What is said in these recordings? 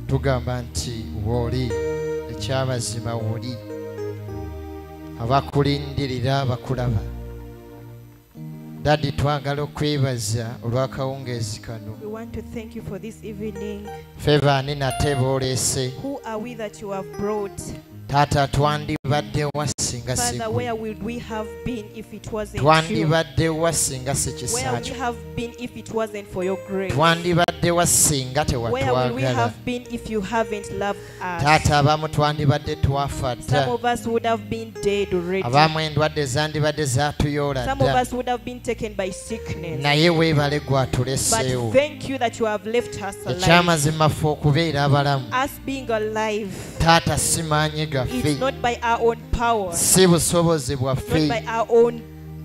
tugamba nti woli ekyamazima woli abakulindirira bakulaba. Daddy, twagala okwebaza olw'akawungeezi kano. We want to thank you for this evening. Feva ani nate boolese. Who are we that you have brought? Taata, twandibadde wa singa si Father, ggwe. where would we have been if it wasn't you? Twandibadde wa singa si Where kisa would we kyo. have been if it wasn't for your grace? Twandibadde wa singa Where would we tewatwagala. have been if you haven't loved us? Taata, abamu twandibadde twafa Some dda. of us would have been dead already. Abamu endwadde zandibadde zaatuyoola Some of dda. us would have been taken by sickness. Naye weebale But gwatuleseewo. thank you that you have left us alive. Ekyamazima ffe okubeera abalamu. Us being alive, Taata, si maanyi gaffe, it's not by our own power, si busobozi not bwaffe, by our own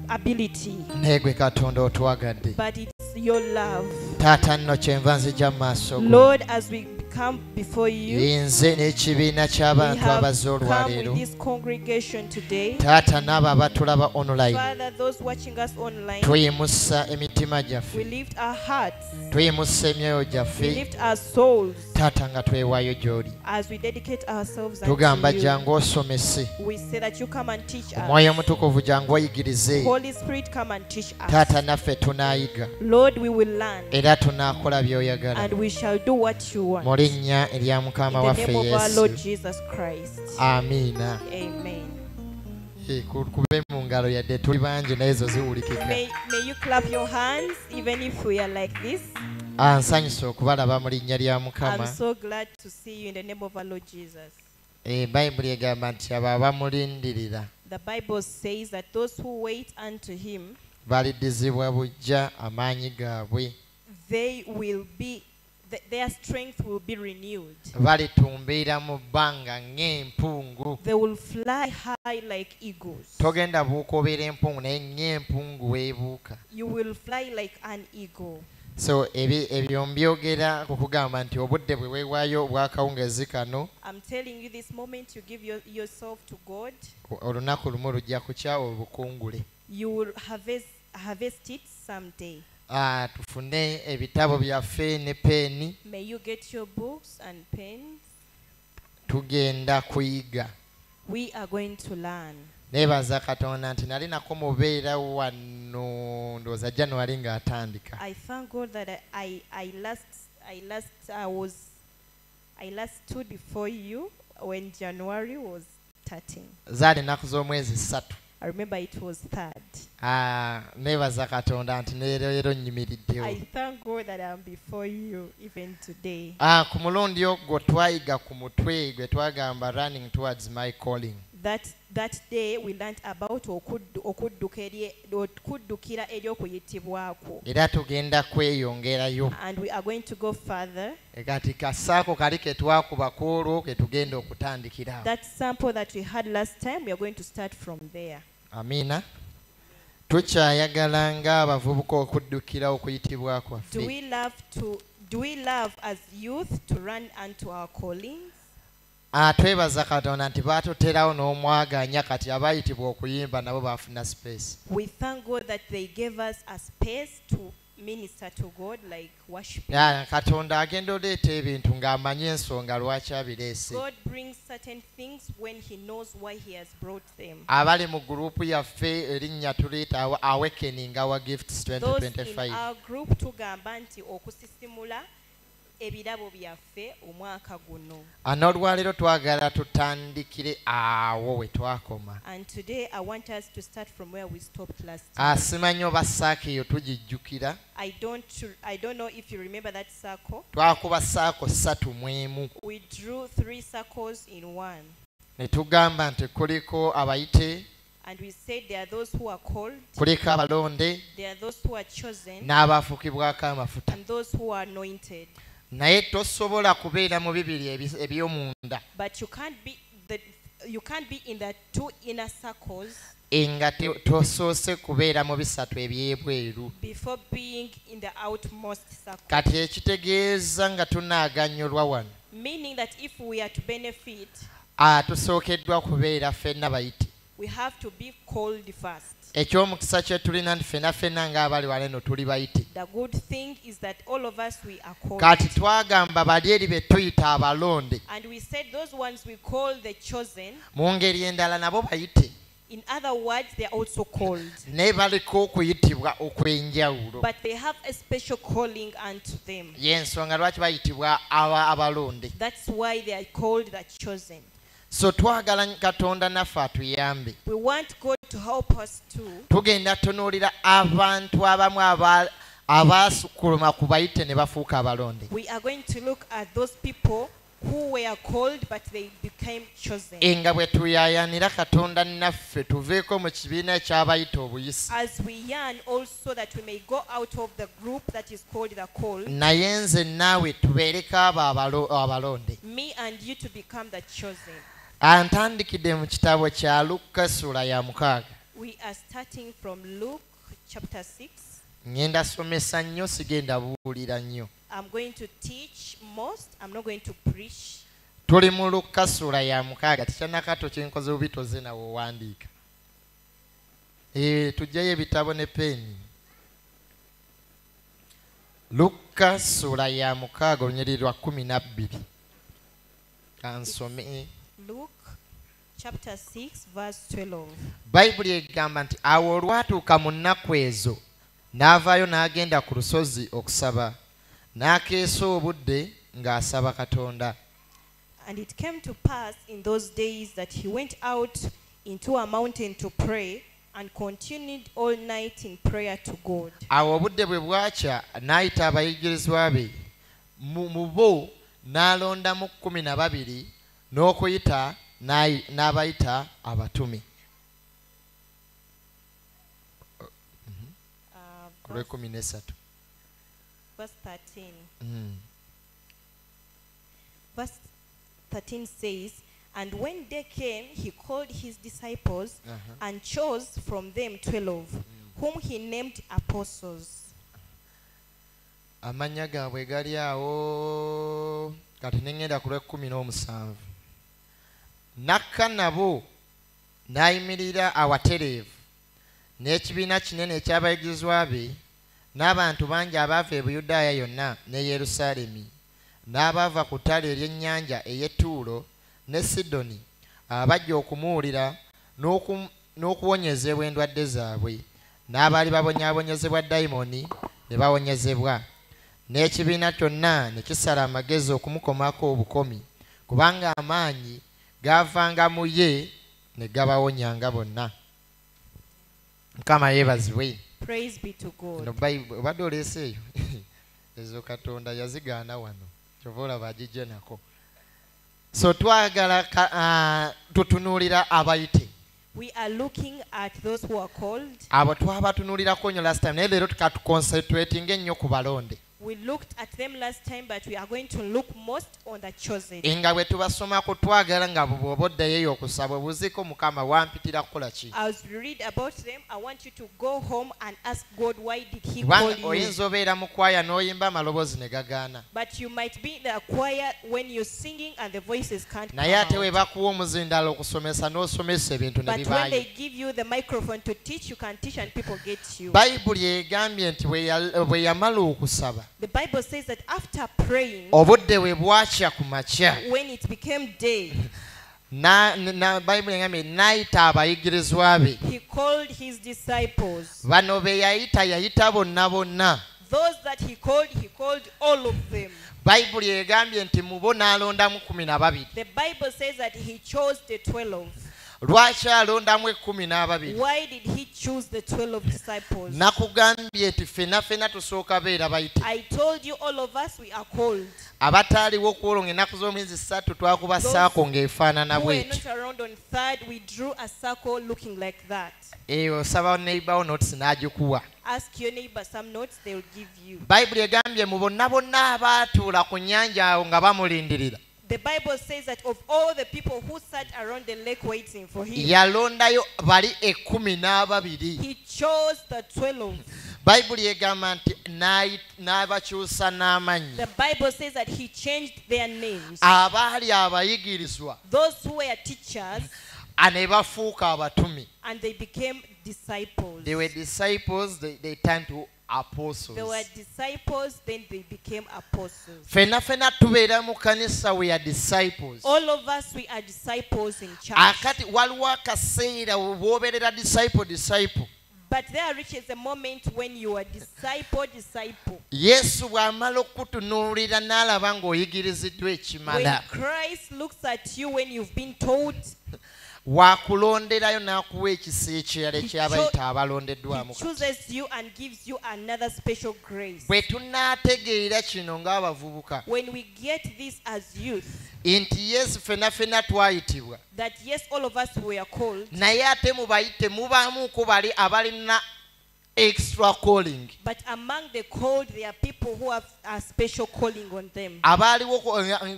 ability, naye gwe Katonda otwagadde. but it's your love. Taata, nno kyenva nzija mu maaso go. Lord, as we come before you, Nze n'ekibiina we ky'abantu have abazze come olwaleero. with this congregation today. Taata, n'abo abatulaba online, Father, those watching us online, tweyimusa emitima we gyaffe, lift our hearts, tweyimusa emyoyo we gyaffe, lift our souls Taata, nga twewaayo gy'oli. as we dedicate ourselves Tugamba unto you. jangu osomese, We say that you come and teach us. Omwoyo Omutukuvu jangu oyigirize. Holy Spirit, come and teach us. Taata, naffe tunaayiga Lord, we will learn era tunaakola by'oyagala. and we shall do what you want. Mu linnya erya In Mukama the waffe name of our Lord Yesu. Jesus Christ. Amiina. Amen. Kube mu ngalo yadde tuli bangi naye zo ziwulikika. May you clap your hands even if we are like this. Nsanyuse okubalaba mu linnya lya I'm Mukama. so glad to see you in the name of our Lord Jesus. Bayibuli egamba nti abo abamulindirira The Bible says that those who wait unto him, balidizibwa buggya amaanyi gaabwe. their strength will be renewed. Balitumbiira mu bbanga ng'empungu. They will fly high like eagles. Togenda buuka obeera empungu naye ng'empungu weebuuka. You will fly like an eagle. So ebyo mbyogera kukugamba nti obudde bwe weewaayo obwakawungeezi kano I'm telling you this moment you give yourself to God, olunaku lumu lujja kukya obukungule. you will harvest it someday. Tufune ebitabo byaffe ne peeni, May you get your books and pens. tugenda kuyiga. We are going to learn. Neebaza Katonda nti nali nako mubeera wano ndowooza January ng'atandika. I thank God that I last stood before you when January was starting. Zaali ennaku z'omwezi 3. I remember it was 3rd. Neebaza Katonda nti leero nnyimiriddewo. I thank God that I'm before you even today. Ku mulundi ogwo twayiga ku mutwe gwe twagamba running towards my calling. That day we learned about okuddukira eri okuyitibwako. Era tugenda kweyongerayo. And we are going to go further. Kati kasaako kali ke twakuba ku olwo ke tugenda okutandikira. That sample that we had last time, we are going to start from there. Amiina. Tukyayagala ng'abavubuka okuddukira okuyitibwa kwaffe. Do we love as youth to run unto our callings? Twebaza Katonda nti baatuterawo n'omwaganya kati abaayitibwa okuyimba nabo baafuna space. We thank God that they gave us a space to minister to God like worshiping. Katonda agenda oleeta ebintu ng'amanyi ensonga lwaki abireese. God brings certain things when he knows why he has brought them. Abali mu gurupu yaffe erinnya tuliyita Awakening Our Gifts Those in 2025. our group tugamba nti okusisimula ebirabo byaffe omwaka guno. N'olwaleero twagala tutandikire awo we twakoma. And today I want us to start from where we stopped last time. Simanyi oba saako eyo tugijjukira. I don't know if you remember that circle. Twakuba saako 3 mu emu. We drew 3 circles in one. Ne tugamba nti kuliko abayite, And we said there are those who are called, kuliko abalonde, there are those who are chosen, n'abaafukibwako amafuta. and those who are anointed. Naye tosobola kubeera mu bibiri eby'omunda But you can't be in the 2 inner circles nga tosoose kubeera mu bisatu eby'ebweru. before being in the outmost circle. Kati ekitegeeza nga tunaaganyulwa wano. Meaning that if we are to benefit, Tusookeddwa kubeera ffenna bayite. we have to be called first. eky'omukisa kye tulina nti ffenna ng'abali wala eno tuli bayite. The good thing is that all of us, we are called. Kati twagamba bali eri be tuyita abalonde. And we said those ones we call the chosen. Mu ngeri endala nabo bayite. In other words, they are also called. Naye baliko okuyitibwa okw'enjawulo. But they have a special calling unto them. Y'ensonga lwaki bayitibwa abalonde. That's why they are called the chosen. So twagala Katonda naffe atuyambe. We want God to help us too. Tugenda tunuulira abantu abamu abaasukuluma ku bayite ne bafuuka abalonde. We are going to look at those people who were called but they became chosen. Nga bwe tuyaayanira Katonda naffe tuveeko mu kibiina eky'abayita obuyisi. As we yearn also that we may go out of the group that is called the called. Naye nze naawe tubeereko abo abalonde. Me and you to become the chosen. Antandikidde mu kitabo kya Luka ssuula ya 6. We are starting from Luke chapter 6. Ngenda somesa nnyo sigenda buulira nnyo. I'm going to teach most. I'm not going to preach. Tuli mu Luka ssuula ya 6. Tikyannakato kyenkoze bubi toze nawe owandiika. Tuggyeyo ebitabo ne peeni. Luka ssuula ya 6 olunyiriri lwa 12. Kansome. Luke chapter 6 verse 12. Bayibuli egamba nti awo olwatuuka mu nnaku ezo n'avaayo n'agenda ku lusozi okusaba n'akeesa obudde ng'asaba Katonda. And it came to pass in those days that he went out into a mountain to pray and continued all night in prayer to God. Awo obudde bwe bwakya n'ayita abayigirizwa be mu bo n'alondamu 12 n'okuyita n'abayita abatume. Verse 13. Verse 13 says, and when day came, he called his disciples and chose from them 12, whom he named apostles. Amanya gaabwe gali awo kati nengenda ku lw'17. Nakka nabo n'ayimirira awatereevu n'ekibiina kinene eky'abayigirizwa be n'abantu bangi abaava e Buyudaaya yonna ne Yerusaalemi n'abaava ku ttale ery'ennyanja ey'e Ttuulo ne Sidoni abajja okumuwulira n'okuwonyezebwa endwadde zaabwe n'abaali babonyaabonyezebwa dayimooni ne bawonyezebwa. N'ekibiina kyonna ne kisala amagezi okumukomako obukomi kubanga amaanyi gaavanga mu ye ne gabawonyanga bonna. Mukama yeebazibwe. Praise be to God. No Bible obadde oleeseeyo ezo Katonda yazigaana wano kyova olaba agijja nako. So twagala tutunuulira abayite. We are looking at those who are called. Abo twabatunuulirako nnyo last time naye leero tukatuconcentrating ennyo ku balonde. We looked at them last time, but we are going to look most on the chosen. Nga bwe tubasomako twagala nga bw'oba oddayo okusaba obuziiko Mukama wampitira kukola ki. As we read about them, I want you to go home and ask God, why did he call you? Oyinza obeera mu kwaya n'oyimba amaloboozi ne gagaana. But you might be in the choir when you're singing and the voices can't come naye ate out. we bakuwa omuzindalo okusomesa n'osomesa ebintu ne But when they bibaayo. give you the microphone to teach, you can teach and people get you. Bayibuli egambye nti bwe yamala okusaba The Bible says that after praying, obudde bwe bwakya ku makya when it became day, Bayibuli egambye n'ayita abayigirizwa be. he called his disciples. Bano be yayita bonna bonna. Those that he called all of them. Bayibuli egambye nti mu bo n'alondamu 12. The Bible says that he chose the 12. Lwaki alondamu 12? Why did he choose the 12 disciples? Nakugambye nti ffenna tusooka beera bayite. I told you all of us we are called. Abataaliwo okuwolonga ennaku z'omwezi 3 twakuba ssaako ng'efaanana Who were bw'eti. not around on third, we drew a circle looking like that. Osaba neighbor notes n'agikuwa. Ask your neighbor some notes, they will give you. Bayibuli egambye mu bonna bonna abaatuula ku nnyanja awo nga bamulindirira. The Bible says that of all the people who sat around the lake waiting for him, Yalondayo bali 12. he chose the 12. Bayibuli egamba nti n'abakyusa n'amannya. The Bible says that he changed their names. Abaali abayigirizwa Those who were teachers, ne bafuuka abatumi. and they became disciples. They were disciples, they turned to apostles. They were disciples, then they became apostles. Fena tubeera mu kanisa, we are disciples. All of us, we are disciples in church. Akati waliwo akaseera bw'obeerera disciple. But there reaches a moment when you are disciple. Yesu bw'amala okutunuulira n'alaba ng'oyigiriziddwa When ekimala, Christ looks at you, when you've been told, waakulonderayo n'akuwa ekisa ekirala He ekyabayita abalondeddwamu. He chooses you and gives you another special grace. Bwe tunaategeera kino ng'abavubuka When we get this as youth, nti Yesu ffenna twayitibwa, that yes, all of us were called, naye ate mu bayite mubaamuku bali abalina extra calling. but among the called, there are people who have a special calling on them. Abaaliwo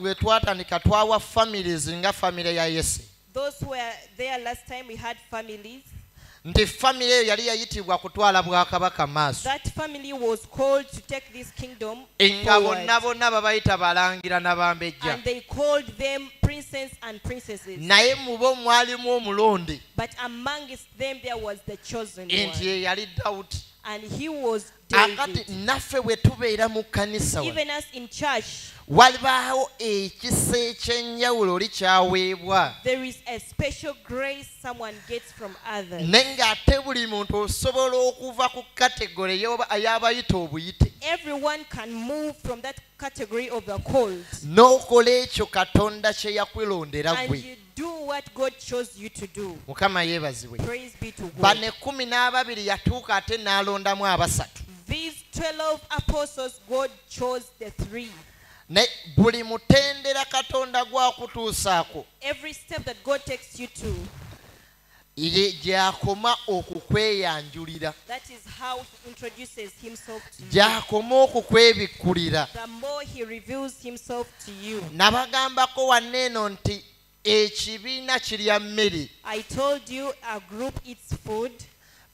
bwe twatandika twawa families nga famire ya Yese. Those who were there last time, we had families. Nti family eyo yali yayitibwa kutwala bwakabaka maaso. That family was called to take this kingdom Nga forward. bonna babayita balangira n'abambejja. And they called them princes and princesses. Naye mu bo mwalimu omulonde But amongst them there was the chosen nti one. ye yali Dawudi. And he was Akati David. naffe bwe tubeera mu kkanisa wano, Even as in church, walibaawo ekisa ekyenjawulo likyaweebwa. there is a special grace someone gets from others. Naye ng'ate buli muntu osobola okuva ku kategore y'abayita obuyite, Everyone can move from that category of the called. n'okola ekyo Katonda kye yakwelondera And gwe. you do what God chose you to do. Mukama yeebazibwe. Praise be to God. Bano 12 yatuuka ate n'alondamu abasatu. These 12 apostles, God chose the 3. Ne buli mutendera Katonda gwakutuusaako Every step that God takes you to, gy'akoma okukweyanjulira, that is how he introduces himself to you. gy'akoma okukwebikkulira. The more he reveals himself to you. Nabagambako wanneeno nti ekibiina kirya mmere. I told you a group eats food.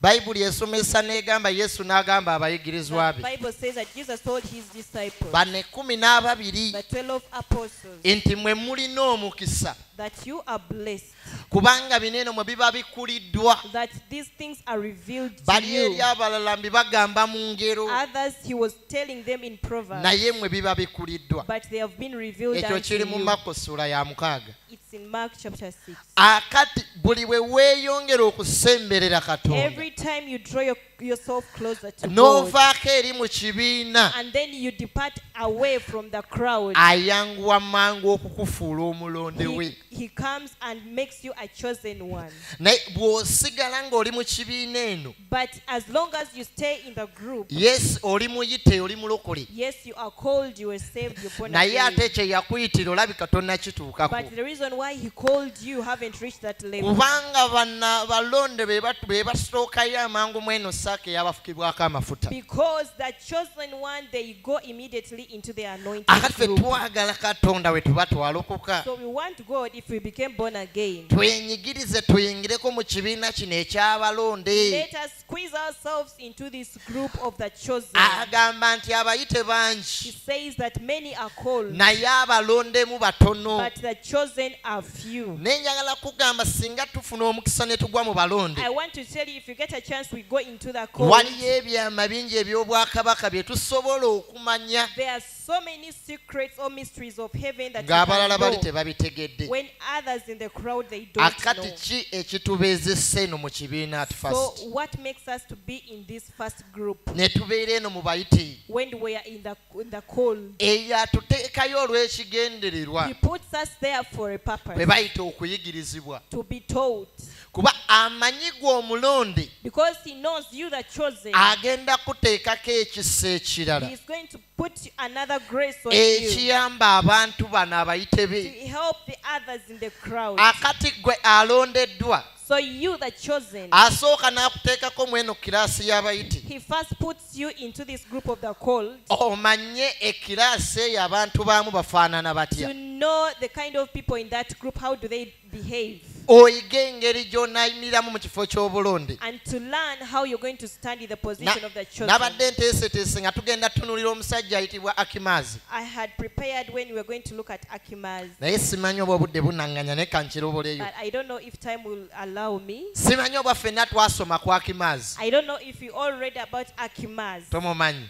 Bayibuli esomesa n'egamba Yesu n'agamba abayigirizwa The be Bible says that Jesus told his disciples, bano 12 the 12 apostles, nti mwe mulina omukisa, that you are blessed, kubanga bino eno mwe biba bikkuliddwa. that these things are revealed to Bali you. eri abalala mbibagamba mu ngero, Others he was telling them in Proverbs, naye mwe biba bikkuliddwa. but they have been revealed Ekyo unto kiri mu you. Makko ssuula ya 6. It's in Mark chapter 6. Akati buli we weeyongera okusemberera Katonda Every time you draw yourself closer to God, n'ovaako eri mu kibiina, and then you depart away from the crowd, ayanguwa mangu okukufuula omulonde we. he comes and makes you a chosen one. Naye bw'osigala ng'oli mu kibiina eno, But as long as you stay in the group, yes oli muyite, oli mulokole, yes, you are called, you are saved, you're born naye again. ate kye yakuyitira olabika tonnakituukako. But the reason why he called you haven't reached that level. Kubanga balonde be basookayo amangu mweno saaka eyabafukibwako amafuta. Because the chosen one, they go immediately into the anointing Akati ffe group. twagala Katonda we tuba twalokoka, So we want God, if we became born again, twenyigirize tuyingireko mu kibiina kino eky'abalonde. let us squeeze ourselves into this group of the chosen. Agamba nti abayite He bangi, says that many are called, naye abalondemu batono. but the chosen are few. Naye njagala kugamba singa tufuna omukisa ne tugwa mu balonde, I want to tell you, if you get a chance, we go into the call. waliyo ebyama bingi eby'obwakabaka bye tusobola okumanya There are so many secrets or mysteries of heaven that you ng'abalala bali can know, tebabitegedde. when others in the crowd, they don't Akati know. ki ekitubeezesa eno mu kibiina at So first, what makes us to be in this first group ne tubeera eno mu bayite, when we are in the call? eyo atuteekayo olw'ekigendererwa He puts us there for a bwe purpose, bayita okuyigirizibwa, to be taught, kuba amanyi gwe omulonde because he knows you the chosen. agenda kuteekako ekisa ekirala He is going to put another grace on you ekiyamba abantu bano abayite to be. help the others in the crowd. Akati gwe alondeddwa So you the chosen, asooka n'akuteekako mweno kiraasi y'abayite, he first puts you into this group of the called omanye ekiraasi eyo abantu baamu bafaanana to batya. know the kind of people in that group, how do they behave. oyige engeri gy'onaayimiriramu mu kifo ky'obulonde. and to learn how you're going to stand in the position of the chosen. Nabadde nteeseteese nga tugenda tunuulira omusajja ayitibwa Akimaazi. I had prepared when we were going to look at Achimaaz, Naye simanyi oba obudde bunaŋŋanya naye kankiroboleyo. but I don't know if time will allow me. Simanyi oba ffenna twasoma ku Akimaazi. I don't know if you all read about Achimaaz. Tomumanyi.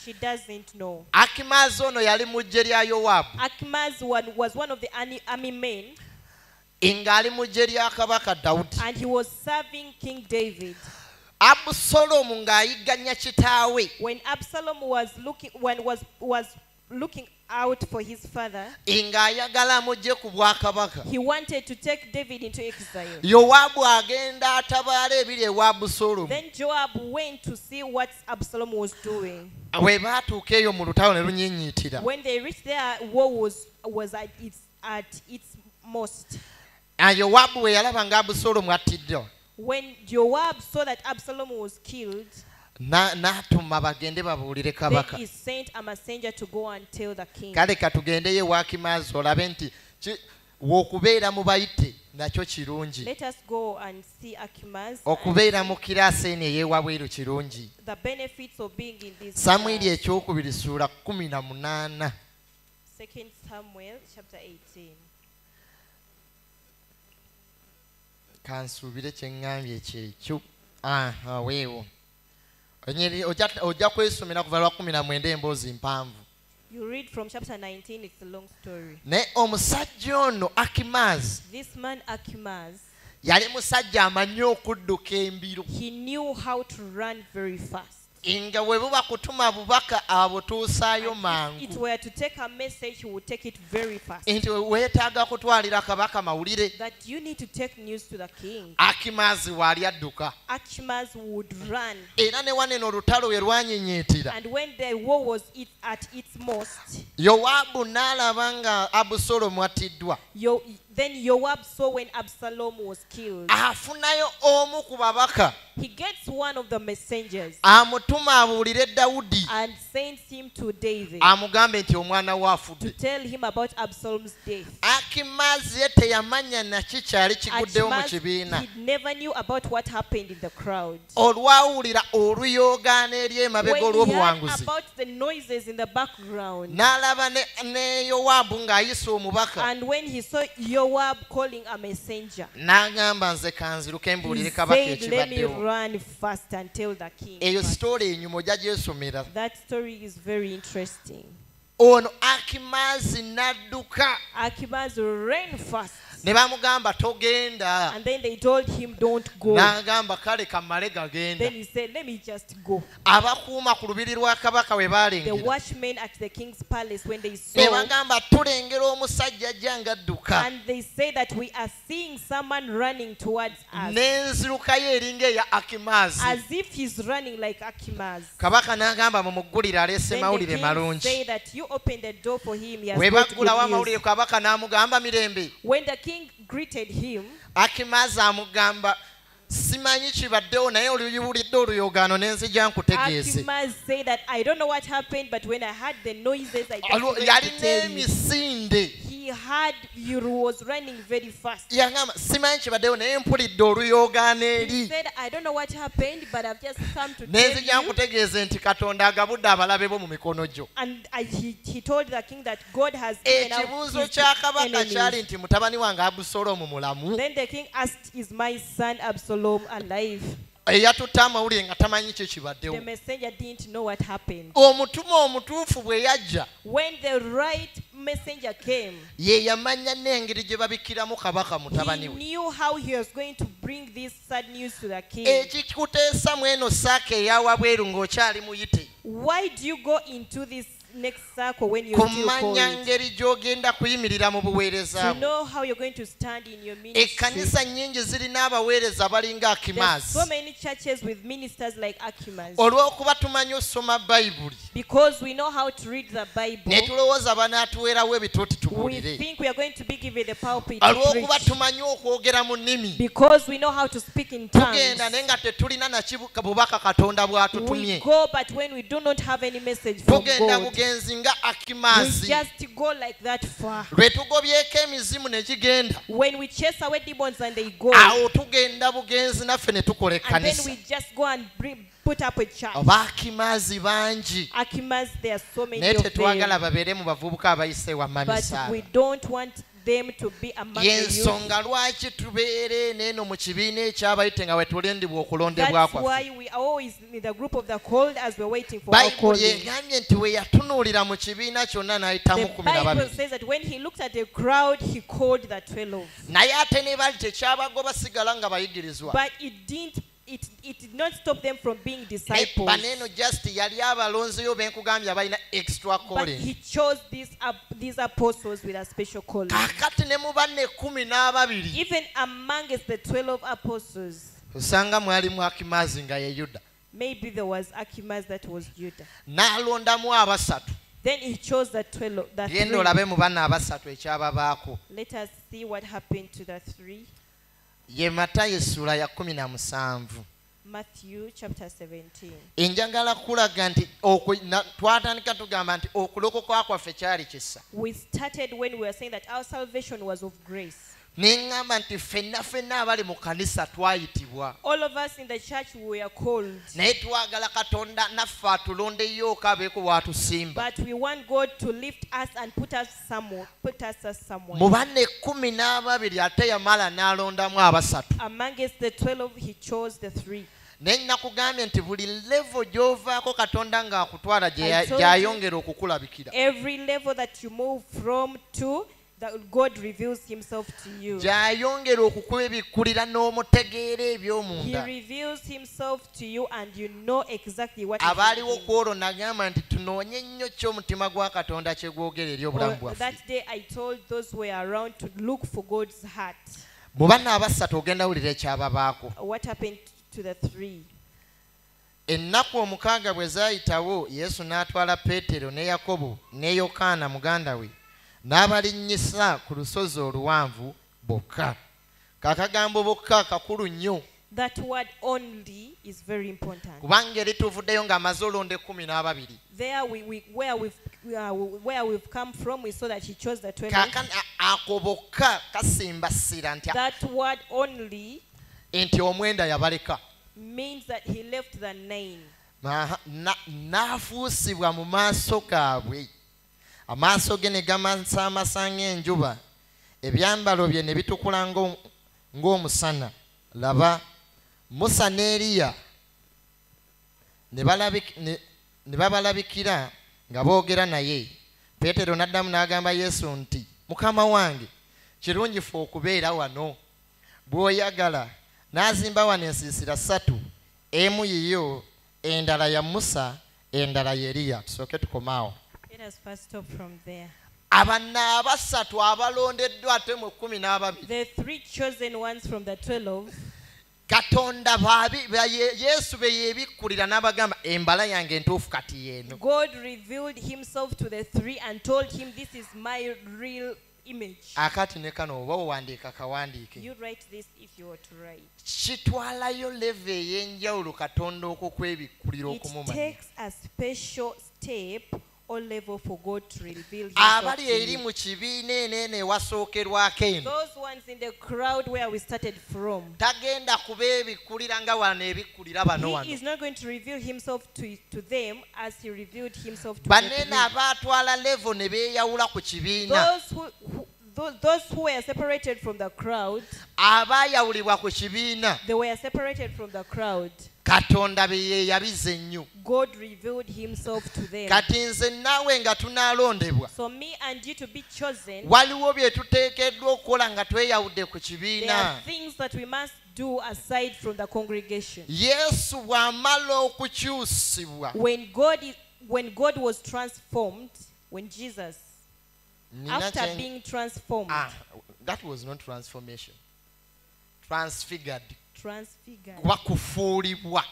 She doesn't know. Akimaazi ono yali mu ggye lya Yowaabu. Achimaaz was one of the army men, ng'ali mu ggye lya kabaka Dawudi. and he was serving King David. Abusalomu ng'ayigganya kitaawe. When Absalom was looking out for his father, ng'ayagala amugye ku bwakabaka. he wanted to take David into exile. Yowaabu agenda atabaala ebiri ewa Abusalomu. Then Joab went to see what Absalom was doing. Bwe baatuuka eyo mu lutalo ne lunyinyiitira. When they reached there, war was at its most. Yowaabu bwe yalaba nga Abusalomu attiddwa. When Joab saw that Absalom was killed, n'atuma bagende babuulire then kabaka. he sent a messenger to go and tell the king. Kale katugendeyo ewa Akimaazi olabe nti okubeera mu bayite nakyo kirungi. Let us go and see Achimaaz. Okubeera mu kiraasi eno ey'ewabweru kirungi. The benefits of being in this. Samwiri ekyokubiri ssuula 18. 2 Samuel chapter 18. Kansuubire kye ŋŋambye kyekyo. Weewo. Ojja kwesomera kuva lwa 19 emboozi mpanvu. You read from chapter 19, it's a long story. Naye omusajja ono Akimaazi This man Achimaaz, yali musajja amanyi okudduka embiro. he knew how to run very fast. Nga bwe buba kutuma bubaka abutuusaayo If it mangu. were to take a message, he would take it very fast. Nti weetaaga kutwalira kabaka mawulire. That you need to take news to the king. Akimaazi waali adduka. Achimaaz would run. Era ne waneno olutalo we lwanyinyiitira. And when the war was at its most, Yowaabu n'alaba nga Abusalomu attiddwa. then Joab saw when Absalom was killed. Afunayo omu ku babaka. He gets one of the messengers Amutuma abuulire Dawudi. and sends him to David Amugambe nti omwana we to afudde. tell him about Absalom's death. Akimaazi ye teyamanya naki kyali kiguddewo mu Achimaaz, kibiina. he never knew about what happened in the crowd. Olwawulira oluyoogaano eri emabega When he heard olw'obuwanguzi. about the noises in the background, N'alaba ne Yowaabu ng'ayisa omubaka. and when he saw Joab calling a messenger, N'agamba nze kanziruke he mbuulire kabaka said, let me ekibaddewo. run fast and tell the king. Eyo sitole enyuma ojja gyesomera. That story is very interesting. Ono Akimaazi n'adduka. Achimaaz ran fast, Ne bamugamba togenda. and then they told him, don't go. N'agamba kale kammale Then gagenda. he said, let me just go. Abakuuma ku lubiri lwa kabaka we The baalengera. watchmen at the king's palace, when they Ne saw, bagamba tulengera omusajja ajja ng'adduka. and they say that we are seeing someone running towards us, N'enzirukayo eringa eya Akimaazi. as if he's running like Achimaaz. Kabaka n'agamba mumuggulire aleese Then the mawulire king malungi. say that you open the door for him. He has Bwe brought good baggulawo news. amawulire kabaka n'amugamba mirembe. When the king greeted him, Akimaazi amugamba simanyi kibaddewo naye oliwulidde oluyoogaano ne nzija nkutegeeze. Achimaaz said that I don't know what happened, but when I heard the noises, I just went to Yalina tell you. emisinde. He was running very fast. Yagamba simanyi kibaddewo naye mpulidde oluyoogaano He eri. said, I don't know what happened, but I've just come to Ne tell nzija you. nkutegeeze nti Katonda agabudde abalabe bo mu mikono gyo. And he told the king that God has given out Ekibuuzo his kya kabaka enemies. kyali nti mutabani wange Abusalomu mulamu. Then the king asked, is my son Absalom alive? Eyatutte amawulire nga tamanyi kye The kibaddewo. messenger didn't know what happened. Omutuma omutuufu bwe yajja When the right messenger came, ye yamanya n'engeri gye babikkiramu kabaka he mutabani we. knew how he was going to bring this sad news to the king. Ekikuteesa mu eno saaka eyawabweru ng'okyali muyite. Why do you go into this next circle when you're still Kumanya called? ngeri gy'ogenda kuyimirira mu buweereza To bwo. know how you're going to stand in your ministry. Ekkanisa nnyingi zirina abaweereza balinga There's Akimaazi. so many churches with ministers like Achimaaz. Olw'okuba tumanyi osoma Bayibuli. Because we know how to read the Bible, ne tulowooza banaatuweerawo ebituuti we tubuulire think we are going to be given the pulpit to olw'okuba preach. tumanyi okwogera mu nnimi Because we know how to speak in tongues. tugenda naye nga tetulina bubaka katonda We bw'atutumye go, but when we do not have any message from tugenda God, bugenzi nga we Akimaazi just go like that far. lwe tugobyeko emizimu ne gigenda When we chase away demons and they go, awo tugenda bugenzi naffe ne tukola and then ekkanisa we just go and put up a church. oba Akimaazi bangi Akimas, there are so many naye of tetwagala them, babeere mu bavubuka abayise wa but mamisaala we don't want them to be among the youth. yensonga lwaki tubeere neeno mu kibiina ekyabayite nga wetulindibwa okulondebwa That's kwaffe why we are always in the group of the called as we're waiting for our bayibuli calling. egambye nti we yatunuulira mu kibiina kyonna n'ayitamu The 12 Bible says that when he looked at the crowd, he called the 12. naye ate ne bali tekyabagoba sigala nga bayigirizwa But it did not stop them from being disciples. baneeno just yali abalonzeyo benkugambye abalina extra But calling he chose these apostles with a special calling. kaakati ne mu banne 12 Even amongst the 12 apostles, osanga mwalimu Akimaazi nga ye Yuda maybe there was Akimas that was Judah. n'alondamu abasatu Then he chose the 12, the genda three. olabe mu banne abasatu ekyababaako Let us see what happened to the three. ye Matayo essula ya 17 Matthew chapter 17. enjagala kulaga nti twatandika tugamba nti okulokoka kwaffe kyali kisa We started when we were saying that our salvation was of grace. neŋŋamba nti ffenna abali mu kanisa twayitibwa All of us in the church we were called, naye twagala katonda naffe atulondeyo kabeeko bw'atusimba but we want God to lift us and put us somewhere. mu banne 12 ate yamala n'alondamu abasatu Amongst the 12, he chose the three. naye nnakugambye nti buli levo gy'ovaako katonda ng'akutwala I told you- gy'ayongera okukulabikira Every level that you move from to, that God reveals himself to you. gy'ayongera okukwebikulira n'omutegeera He eby'omunda reveals himself to you and you know exactly what abaaliwo is ku olwo nagamba nti tunoonye nnyo ky'omutima gwa katonda kye gwogera eri obulamu bwaffe That day I told those who were around to look for God's heart. mu banne abasatu ogenda wulira ekyababaako What happened to the three? ennaku 6 bwe zaayitawo yesu n'atwala peetero ne yakobo ne yokaana muganda we n'abalinnyisa ku lusozi oluwanvu bokka kaakagambo bokka kakulu nnyo That word only is very important. kubanga eri tuvuddeyo ng'amaze olonda 12 There where we've come from, we saw that he chose the 12. kaakani ako bokka kasimbasira nti That word only nti omwenda yabaleka means that he left the 9. n'afuusibwa mu maaso gaabwe amaaso ge ne gamasamasa ng'enjuba ebyambalo bye ne bitukula ng'omusana laba Musa ne Eriya ne babalabikira nga boogera naye Peetero n'addamu n'agamba Yesu nti Mukama wange kirungi ffe okubeera wano bw'oyagala n'azimba wano ensiisira 3 emu yiyo endala ya Musa endala ya Eriya tusooke tukomaawo Let us first stop from there. abanna abasatu abalondeddwa ate mu 12 The three chosen ones from the 12, katonda yesu be yeebikkulira n'abagamba embala yange entuufu kati yeeno God revealed himself to the three and told him, this is my real image. akati ne kano oba owandiika kawandiike You write this if you were to write. kitwalayo leve ey'enjawulo katonda okukwebikkulira It okumumanya takes a special step or level for God to reveal himself abali to eri you. mu kibiina eneeno ewasookerwako eno Those ones in the crowd where we started from, tagenda kubeebikkulira nga wano ebikkulira bano he wano is not going to reveal himself to them as he revealed himself to the baneeno three. abaatwala levo ne beeyawula ku kibiina Those who were separated from the crowd, abaayawulibwa ku kibiina they were separated from the crowd. katonda be yeeyabiza ennyo God revealed himself to them. kati nze naawe nga tunaalondebwa So me and you to be chosen, waliwo bye tuteekeddwa okukola nga tweyawudde ku there kibiina are things that we must do aside from the congregation. yesu bw'amala okukyusibwa When God was transformed, when Jesus, after being transformed, that was not transformation, transfigured transfigured, kuba kufuulibwa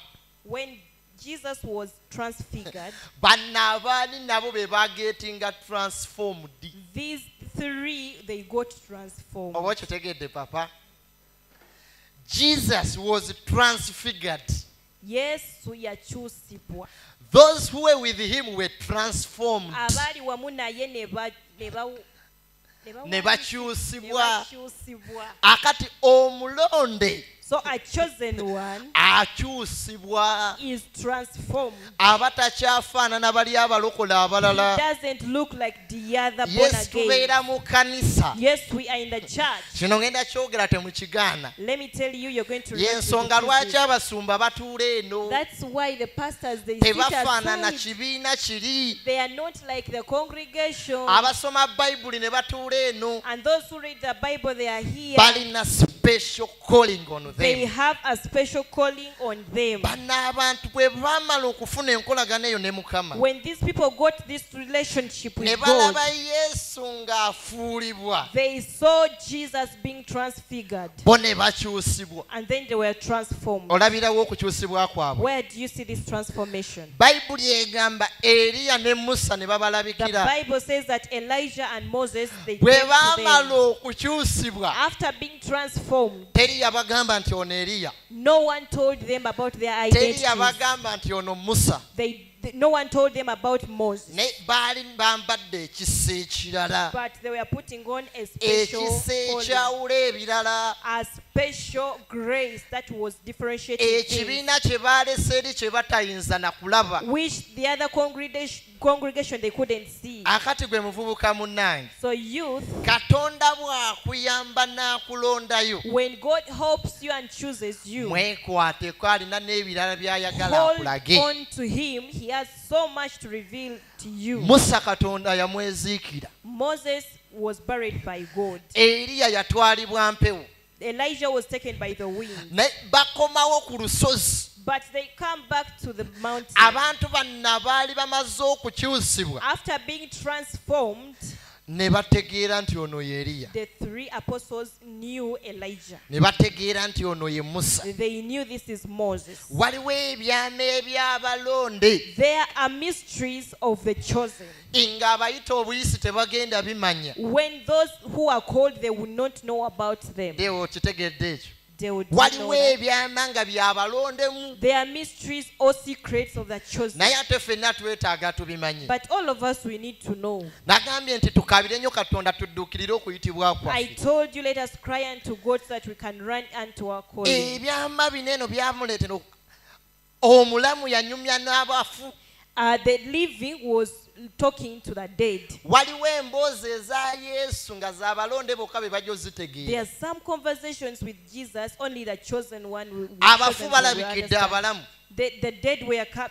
when Jesus was transfigured, banno abaali nabo be bagetinga transformed. these three, they got transformed. Oba kyotegedde papa? Jesus was transfigured. Yesu yakyusibwa. Those who were with him were transformed. Abali wamu naye Ne bakyusibwa. bakyusibwa. Akati omulonde So a chosen one akyusibwa. is transformed. Abatakyafaanana bali abalokola abalala. Doesn't look like the other born Yes, again. tubeera mu kanisa. Yes, we are in the church. Kino ngenda kyogera temukigaana. Let me tell you, you're going to relate to Y'ensonga lwaki this. abasumba batuula eno. That's why the pastors, they sit Tebafaanana aside. kibiina kiri. They are not like the congregation. Abasoma Bayibuli ne batuula eno. And those who read the Bible, they are here. Balina special calling on They them. have a special calling on them. Banno abantu bwe baamala okufuna enkolagana eyo ne Mukama. When these people got this relationship Ne with God, balaba Yesu ng'afuulibwa. they saw Jesus being transfigured. Bo ne bakyusibwa. And then they were transformed. Olabirawo okukyusibwa kwabwe. Where do you see this transformation? Bayibuli egamba Eriya ne Musa ne The babalabikira. Bible says that Elijah and Moses, they Bwe came to baamala them. okukyusibwa. After being transformed, Teri yabagamba nti ono Eriya. no one told them about their Teri identity. yabagamba nti ono Musa. No one told them about Moses. Ne baali bambadde ekisa ekirala. But they were putting on a special Ekisa calling, ekyawula ebirala. a special grace that was differentiating things, Ekibiina kye baalese eri kye batayinza na kulaba. which the other congregation they couldn't see. Akati gwe muvubuka munnange. So youth, Katonda bw'akuyamba n'akulondayo. when God helps you and chooses you, Mwekwateko alina n'ebirala by'ayagala hold akulage. on to him. He has so much to reveal to you. Musa Katonda yamweziikira. Moses was buried by God. Eriya yatwalibwa mpewo. Elijah was taken by the wind. Ne bakomawo ku lusozi. But they come back to the mountain. Abantu banna baali bamaze okukyusibwa. After being transformed, Ne bategeera nti ono ye Eriya. the three apostles knew Elijah. Ne bategeera nti ono ye Musa. They knew this is Moses. Waliwo ebyama eby'abalonde. There are mysteries of the chosen. Nga abayita obuyisi tebagenda bimanya. When those who are called, they will not know about them. Dewo kitegedde ekyo. They would not know Waliwo that. ebyama nga byabalondemu. There are mysteries or secrets of the chosen. Naye ate ffenna twetaaga tubimanye. But all of us, we need to know. Nagambye nti tukabire nnyo Katonda tudduukirire okuyitibwa I kwaffe. told you, let us cry unto God so that we can run unto our calling. Ebyama bino eno byamuleetera omulamu yanyumya n'abafu. The living was talking to the dead. Waliwo emboozi eza Yesu nga z'abalonde bokka be bajja There ozitegeera. are some conversations with Jesus, only the chosen one will Abafu will balabikidde understand. abalamu. The dead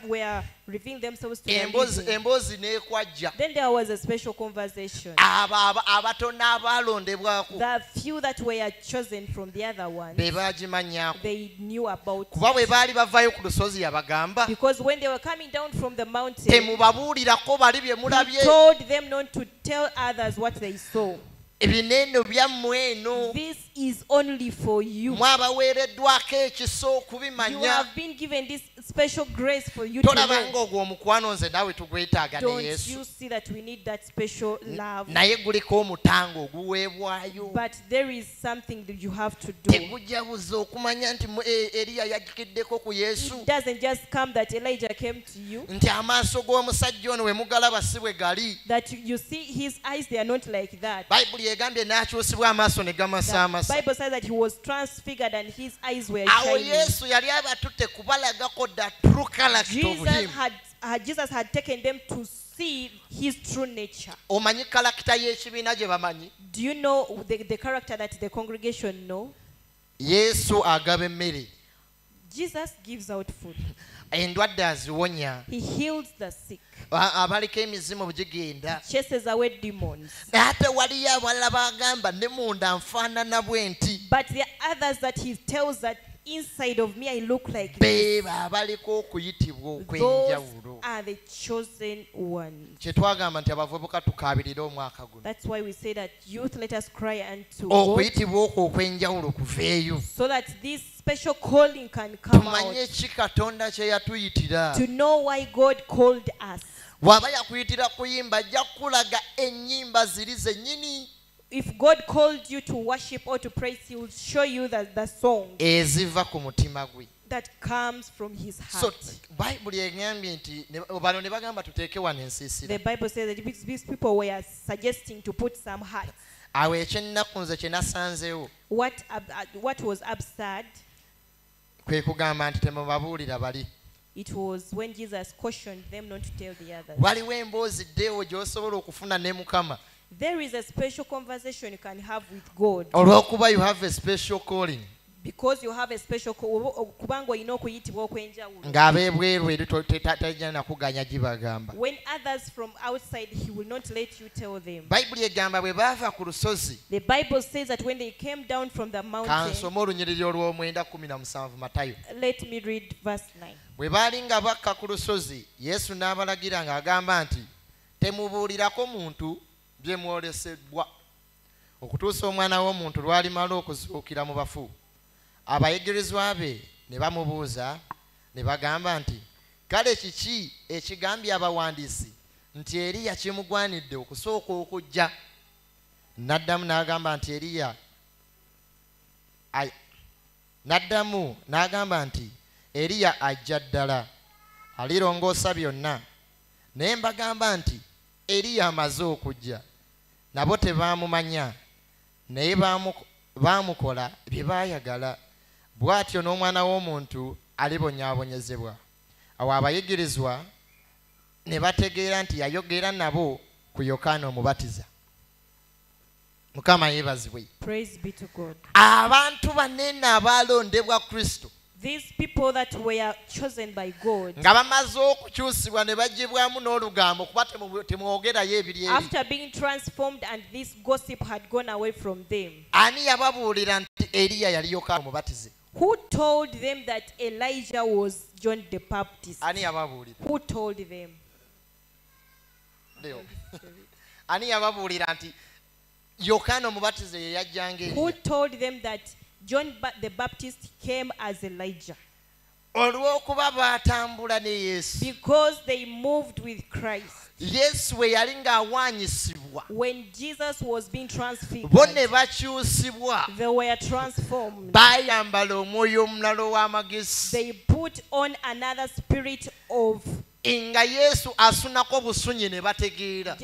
were revealing themselves to the living. Emboozi n'ekwajja. Then there was a special conversation. Abatono abaalondebwako The few that were chosen from the other one, be baagimanyako. they knew about Kuba bwe it. baali bavaayo ku lusozi yabagamba. Because when they were coming down from the mountain, Temubabuulirako bali bye he mulabye. told them not to tell others what they saw. Ebineno byammwe eno. This is only for you. Mwabaweereddwako ekisa You okubimanya. have been given this special grace for you to Tolaba know. ng'ogwo omukwano nze naawe tugwetaaga ne Don't Yesu. you see that we need that special love? Naye guliko omutango oguweebwayo. But there is something that you have to do. Tegujabuza okumanya nti Eriya yagikiddeko ku Yesu. It doesn't just come that Elijah came to you, Nti amaaso g'omusajja ono we mugalaba si bwe gali. that you see his eyes, they are not like that. Bayibuli egambye n'akyusibwa amaaso ne The gamasaamasa. Bible says that he was transfigured and his eyes were Awo shining. Yesu yali abatutte kubalagako the true character of him. Jesus had taken them to see his true nature. Omanyi kalakita y'ekibiina gye bamanyi? Do you know the character that the congregation know? Yesu agaba emmere. Jesus gives out food. Endwadde aziwonya. He heals the sick. Abaliko emizimu bugigenda. Chases away demons. Ate waliyo abalala bagamba ne munda nfaanana bwe nti. But there are others that he tells that inside of me I look like this. Beebo abaliko okuyitibwa okw'enjawulo. are the chosen ones. Kyetwagamba nti abavubuka tukaabirire omwaka guno. That's why we say that youth, let us cry unto God, Okuyitibwa okwo okw'enjawulo kuveeyo. so that this special calling can come Tumanye out. ki Katonda kye yatuyitira. To know why God called us. Bw'aba yakuyitira kuyimba ajja kukulaga ennyimba ziri zennyini If God called you to worship or to praise, He will show you that the song eziva ku mutima gwe. that comes from His So heart. Bayibuli egambye nti bano ne bagamba tuteeke wano ensiisira. The Bible says that these people were suggesting to put some hearts. Awo ekyennaku nze kye nasanzeewo What was absurd, kwe kugamba nti temubabuulira bali. it was when Jesus cautioned them not to tell the others. Waliwo emboozi ddeewo gy'osobola okufuna ne Mukama. There is a special conversation you can have with God. Olw'okuba you have a special calling. Because you have a special kubanga olina okuyitibwa okwenjawulo. Ng'abeebweru eri tajja nakuganya gibagamba. When others from outside, He will not let you tell them. Bayibuli egamba bwe baava ku lusozi. The Bible says that when they came down from the mountain, Kansome olunyiriri olw'omwenda 17 Matayo. let me read verse 9. Bwe baali nga bakka ku lusozi, Yesu n'abalagira ng'agamba nti temubuulirako muntu bye mwolesebbwa okutuusa Omwana w'Omuntu lw'alimala okuzuukira mu bafu. Abayigirizwa be ne bamubuuza ne bagamba nti kale kiki ekigambye abawandiisi nti Eriya kimugwanidde okusooka okujja? N'addamu n'agamba nti Eriya ajja ddala alirongoosa byonna. Naye mbagamba nti Eriya amaze okujja, nabo tebaamumanya, naye baamukola bye baayagala. Bw'atyo n'Omwana w'Omuntu alibonyaabonyezebwa. Awo abayigirizwa ne bategeera nti yayogera nabo ku Yokaana Omubatiza. Mukama yeebazibwe. Praise be to God. Abantu banene abaalondebwa Kristo These people that were chosen by God, nga bamaze okukyusibwa ne baggyibwamu n'olugambo kuba temwogerayo ebiri eri. after being transformed and this gossip had gone away from them, Ani yababuulira nti Eriya yali Yokaana Omubatiza? who told them that Elijah was John the Baptist? Ani yababuulira? Who told them? Leo. Ani yababuulira nti Yokaana Omubatiza ye yajjanga Who Eriya? told them that John the Baptist came as Elijah? Olw'okuba baatambula ne Yesu. Because they moved with Christ. Yesu bwe yali ng'awaanyisibwa, When Jesus was being bo transfigured, ne bakyusibwa, they were transformed. baayambala omwoyo omulala ow'amagezi. They put on another spirit of Nga Yesu asunako busunyi ne bategeera.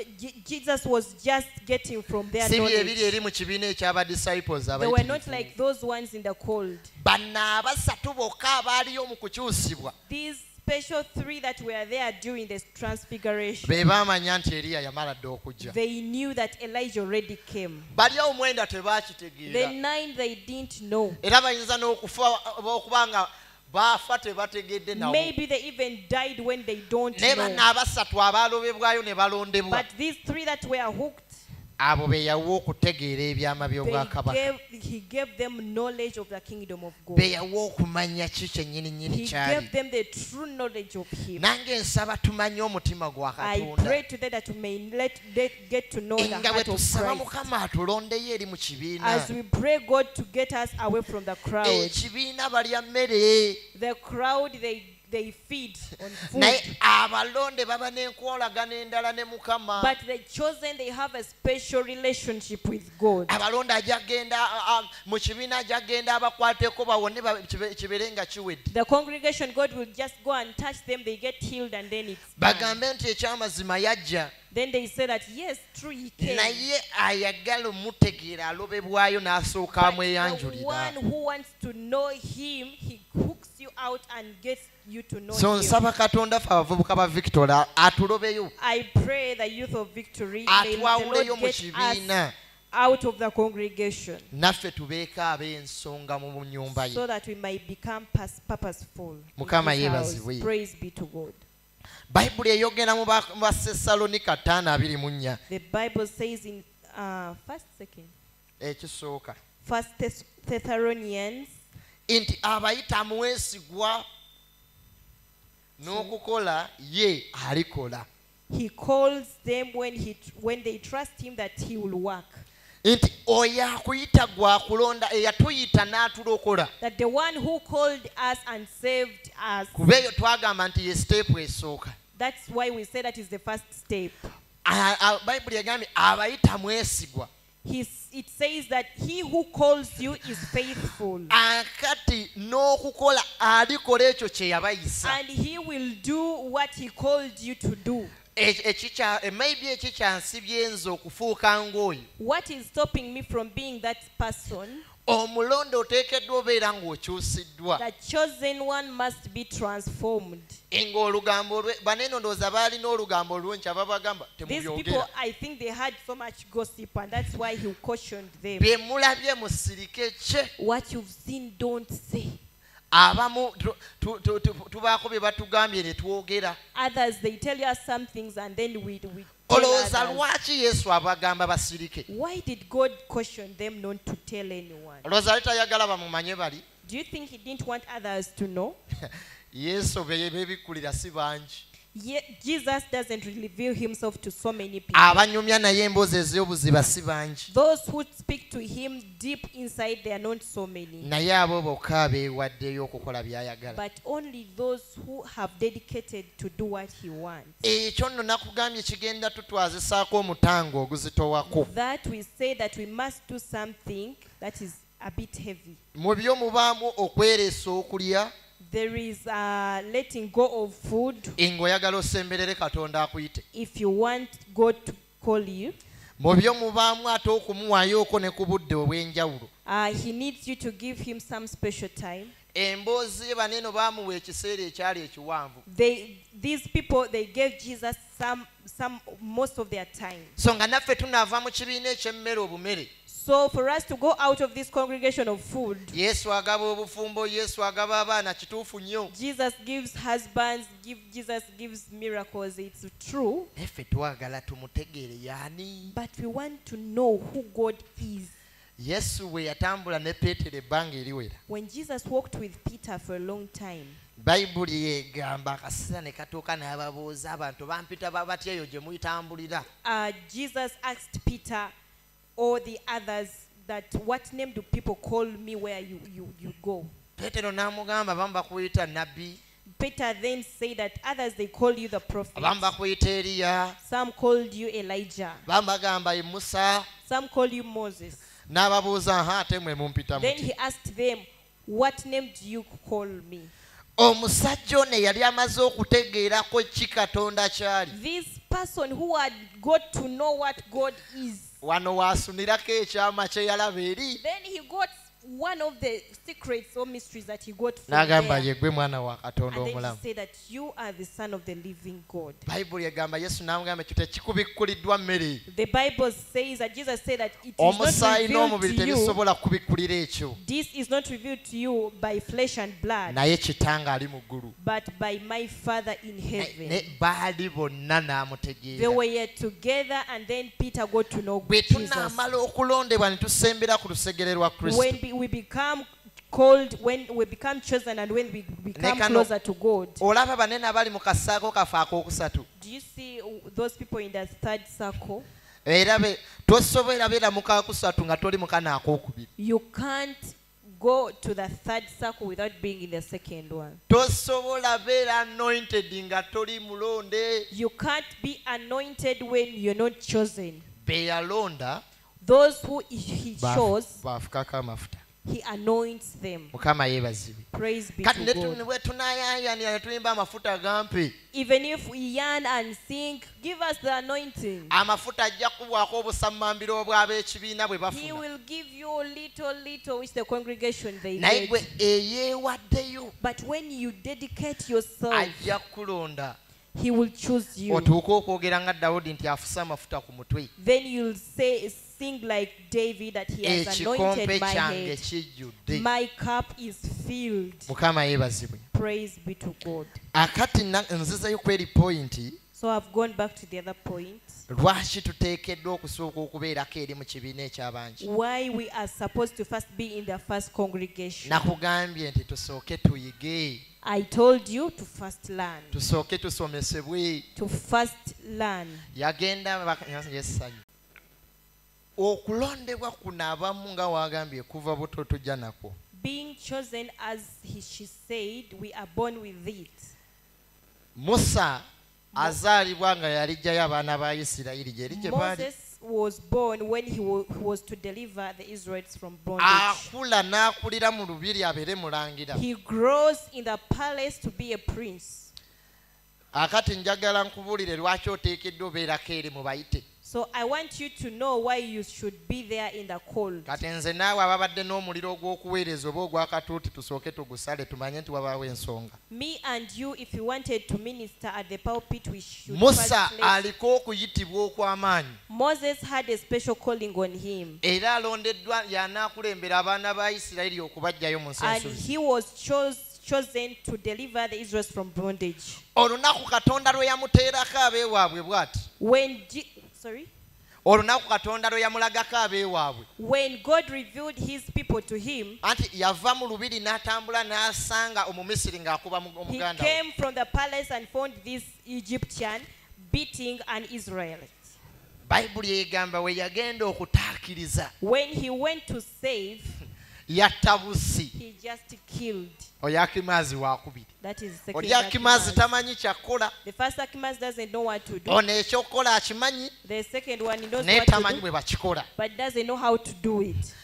Jesus was just getting from their Si bye ebiri knowledge. eri mu kibiina eky'abadisciples They were not abayitirivu. like those ones in the cold. Banno abasatu bokka abaaliyo mu kukyusibwa These special three that were there during the transfiguration, be baamanya nti Eriya yamala dda okujja. they knew that Elijah already came. Bali omwenda The tebaakitegeera. 9 they didn't know. Era bayinza n'okufa okuba nga baafa tebategedde nawo. Maybe they even died when they don't Naye banno know. abasatu abaalobebwayo ne balondebwa, But these three that were hooked, abo be yawa okutegeera ebyama by'obwakabaka. he gave them knowledge of the kingdom of God. Be yawa okumanya ki kyennyininyini He kyali. gave them the true knowledge of Him. Nange nsaba tumanye omutima gwa I Katonda. pray today that we may get to know the Nga bwe heart of tusaba Christ. Mukama atulondeyo eri mu kibiina. As we pray God to get us away from the crowd. Ekibiina balya mmere. The crowd, they feed on Naye food. abalonde baba n'enkolagana endala ne Mukama. But the chosen, they have a special relationship with God. Abalonde ajja genda mu kibiina ajja genda abakwateko bawone kibeere nga kiwedde. The congregation, God will just go and touch them, they get healed, and then it's done. Bagambe nti ekyamazima yajja. Then they say that, yes, true, He came. Naye ayagala omutegeera alobebwayo n'asooka But the amweyanjulira. one who wants to know Him, He hooks you out and gets you to know So Him. nsaba Katonda ffe abavubuka ba Victoria atulobeyo. I pray the youth of Victory, may the Atwawuleyo Lord mu get us kibiina. out of the congregation Naffe tubeeko ab'ensonga mu nnyumba ye. so that we might become purposeful. in Mukama His house. yeebazibwe. Praise be to God. Bayibuli eyogera mu Basesalonika 5:4 The Bible says in ekisooka First Thessalonians nti abayita mwesigwa n'okukola ye alikola. He calls them when they trust him that he will work. Nti oyo akuyita gwakulonda eyatuyita n'atulokola. That the one who called us and saved us. Kuba eyo twagamba nti ye step esooka. That's why we say that is the first step. Bayibuli egambye abayita mwesigwa. It says that he who calls you is faithful. Akati n'okukola alikola ekyo kye yabayisa. And he will do what he called you to do. Maybe ekikyansibye nze okufuuka ng'oyo. What is stopping me from being that person? Omulonde oteekeddwa obeera ng'okyusiddwa. The chosen one must be transformed. Ng'olugambo baneno ndowooza baalina olugambo olungi ababagamba These temubyogera. people, I think they had so much gossip, and that's why he cautioned them. Bye mulabye musirike kye. What you've seen, don't say. Abamu tubaako bye batugambye ne twogera. Others, they tell us some things and then we tell Olowooza others. lwaki Yesu abagamba basirike? Why did God caution them not to tell anyone? Olowooza ali tayagala bamumanye bali? Do you think he didn't want others to know? Yesu beebikkulira si bangi. Jesus doesn't reveal himself to so many people. Abanyumya naye emboozi ez'obuziba si bangi. Those who speak to him deep inside, they are not so many. Naye abo bokka abeewaddeyo okukola by'ayagala. But only those who have dedicated to do what he wants. Ekyo nno nakugambye kigenda tutwazisaako omutango oguzitowako. That we say that we must do something that is a bit heavy. Mu byo mubaamu okwereesa okulya. There is letting go of food. Ng'oyagala osemberere Katonda akuyite. If you want God to call you. Mu byo mubaamu ate okumuwayooko ne ku budde obw'enjawulo. He needs you to give him some special time. Emboozi ye baneno baamuwa ekiseera ekyali ekiwanvu. These people, they gave Jesus most of their time. So nga naffe tunaava mu kibiina eky'emmere obumere. So for us to go out of this congregation of food, Yesu agaba obufumbo, Yesu agaba abaana, kituufu nnyo. Jesus gives husbands, Jesus gives miracles. It's true. Naffe twagala tumutegeere y'ani. But we want to know who God is. Yesu bwe yatambula ne Peetero ebbanga eriwera. When Jesus walked with Peter for a long time, Bayibuli yeegamba akaseera ne katuuka n'ababuuza abantu bampita babatya eyo gye muyitambulira. Jesus asked Peter or the others that what name do people call me where you go? Peetero n'amugamba abamu bakuyita nabbi. Peter then said that others, they call you the prophet. Abamu bakuyita Eriya. Some called you Elijah. Abamu bagamba ye Musa. Some call you Moses. N'ababuuza ate mwe mumpita Then muti. he asked them, what name do you call me? Omusajja ono yali amaze okutegeerako ki Katonda kyali. This person who had got to know what God is. Wano waasunirako ekyama kye yalaba eri. Then he got one of the secrets or mysteries that he got from N'agamba there. ye gwe mwana wa Katonda And then omulamu. he said that you are the son of the living God. Bayibuli egamba Yesu n'amugamba ekyo tekikubikkuliddwa mmere. The Bible says that Jesus said that it is not Omusaayi revealed n'omubiri to you. tebisobola kubikkulira ekyo. This is not revealed to you by flesh and blood, Naye Kitange ali mu ggulu. but by my Father in heaven. Ne baali bonna They n'amutegeera. were together, and then Peter got to know Bwe Jesus. tunaamala okulondebwa ne tusembera ku lusegere lwa Kristo. When we become called, when we become chosen, and when we become Nekano- closer to God. Olaba banene abali mu kasaako kafe akookusatu. Do you see those people in the third circle? Era tosobola beera mu kakusatu nga toli mu kana akookubiri. You can't go to the third circle without being in the second one. Tosobola beera anointed nga toli mulonde. You can't be anointed when you're not chosen. Be yalonda Those who he chose, baafukako amafuta. he anoints them. Mukama yeebazibwe. Praise be Kati to God. bwe tunaayaanira ne tuyimba amafuta gampe. Even if we yearn and sing, give us the anointing. Amafuta ajja kubwako obusammambiro bw'ab'ekibiina bwe He bafuna. will give you little which the congregation they Naye gwe get. eyeewaddeyo But when you dedicate yourself, ajja kulonda. he will choose you. Otuuke okwogera nga Dawudi nti afuse amafuta ku mutwe. Then you'll sing like David that he has Ekikompe anointed my kyange head. kijjudde. My cup is filled. Mukama yeebazibwe. Praise be to God. Akati nzizayo ku eri pointi. So I've gone back to the other point. lwaki tuteekeddwa okusooka okubeerako eri mu kibiina eky'abangi? Why we are supposed to first be in the first congregation. nakugambye nti tusooke tuyige, I told you to first learn. tusooke tusomesebwe. To first learn. yagenda yesanyu okulondebwa kuno abamu nga wagambye kuva buto tujja nakwo. Being chosen, as she said, we are born with it. Musa azaalibwa nga yalijjayo abaana ba Isirayiri gye eri gye baali. Moses was born when he was to deliver the Israelites from bondage. akula n'akulira mu lubiri abeere mulangira. He grows in the palace to be a prince. akati njagala nkubuulire lwaki oteekeddwa obeerako eri mu bayite. So I want you to know why you should be there in the cold. kati nze naawe ababadde n'omuliro ogw'okuweereza oba ogw'akatuuti tusooke tugusale tumanye nti wabaawo ensonga. Me and you, if you wanted to minister at the pulpit, we should Musa first aliko okuyitibwa okw'amaanyi. Moses had a special calling on him. era alondeddwa y'anaakulembera abaana ba Isirayiri okubaggyayo mu nsi And ensozi. he was chosen to deliver the Israelites from bondage. olunaku katonda lwe yamuteerako abeewaabwe bw'ati. olunaku katonda lwe yamulagako abeewaabwe. When God revealed his people to him, anti yava mu lubiri n'atambula n'asanga omumisiri ng'akuba he omuganda we. came from the palace and found this Egyptian beating an Israelite. bayibuli egamba we yagenda okutaakiriza When he went to save, yatta busi. he just killed. oyo Akimaazi wakubiri. That is the second oli Akimaazi Akimaazi. tamanyi kyakukola. The first Akimaazi doesn't know what to do. ono ekyokukola akimanyi The second one, he knows naye what to tamanyi do, bwe bakikola. but doesn't know how to do it.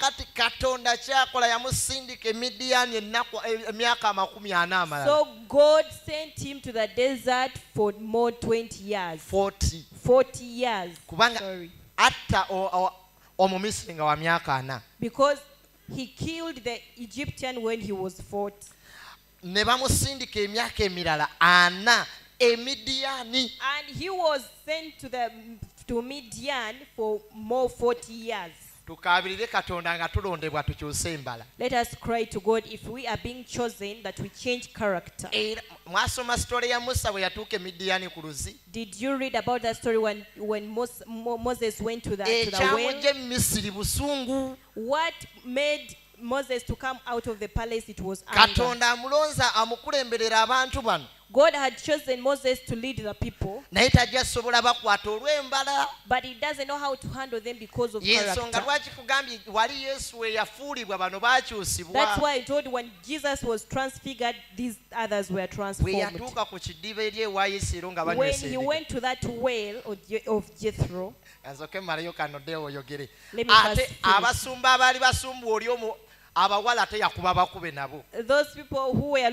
kati katonda kyakola yamusindika Midiani emyaka 40 amalala. So God sent him to the desert for more 20 years. 40 years. kubanga Sorry. atta omumisiri nga wa myaka 4. Because he killed the Egyptian when he was 40. ne bamusindika emyaka emirala 4 Midiani. And he was sent to Midian for more 40 years. tukaabirire katonda nga tulondebwa tukyuse embala. Let us cry to God if we are being chosen that we change character. era mwasoma story ya Musa bwe yatuuka Midiani ku luzi. Did you read about that story when Moses went to the well? ekyamujja Misiri busungu. What made Moses to come out of the palace? It was anger. katonda amulonza amukulemberera abantu bano. God had chosen Moses to lead the people, naye tajja sobola bakwata olw'embala. but he doesn't know how to handle them because of yensonga character. lwaki kugambye wali Yesu we yafuulibwa bano baakyusibwa. That's why I told you when Jesus was transfigured, these others were bwe transformed. yatuuka ku kidiba eri ewa Yesero nga When banywesa he endiga. went to that well of Jethro, nzoke mmaleyo kano dde oyogere. Let me ate first finish. abasumba abaali basumba oli omu abawala ate yakuba bakube nabo. those people who were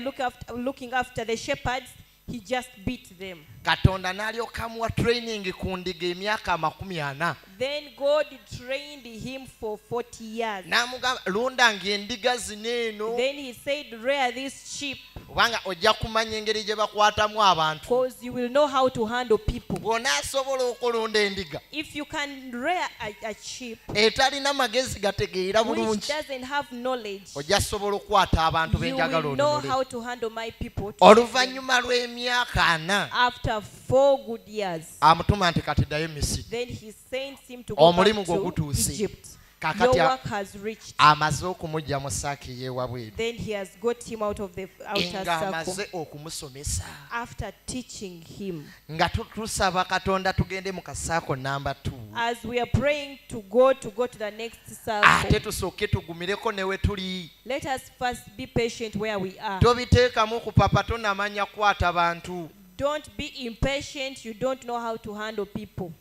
looking after the shepherds, he just beat them. katonda n'alyoka amuwa training ku ndiga emyaka 40. Then God trained him for 40 years. n'amugamba londanga endiga zino eno Then he said, rear these sheep, kubanga ojja kumanya engeri gye bakwatamu abantu. because you will know how to handle people. bw'onaasobola okulonda endiga If you can rear a sheep etalina magezi gategeera which bulungi doesn't have knowledge, ojja sobola okukwata abantu you benjagala will know ononole. how to handle my people. oluvannyuma lw'emyaka 4 After 4 good years, amutuma nti kati ddayo Misiri. then he sends him to go back Omulimu gwo to gutuuse. Egypt. Kakati Your work has reached. amaze okumujja mu saaki y'ewabweru Then he has got him out of the outer nga circle amaze okumusomesa. after teaching him. nga tusaba katonda tugende mu kasaako namba 2. As we are praying to God to go to the next ate circle, tusooke tugumireko ne we tuli. let us first be patient where we are. tobiteekamu ku papa tonamanya kwata bantu. Don't be impatient. You don't know how to handle people.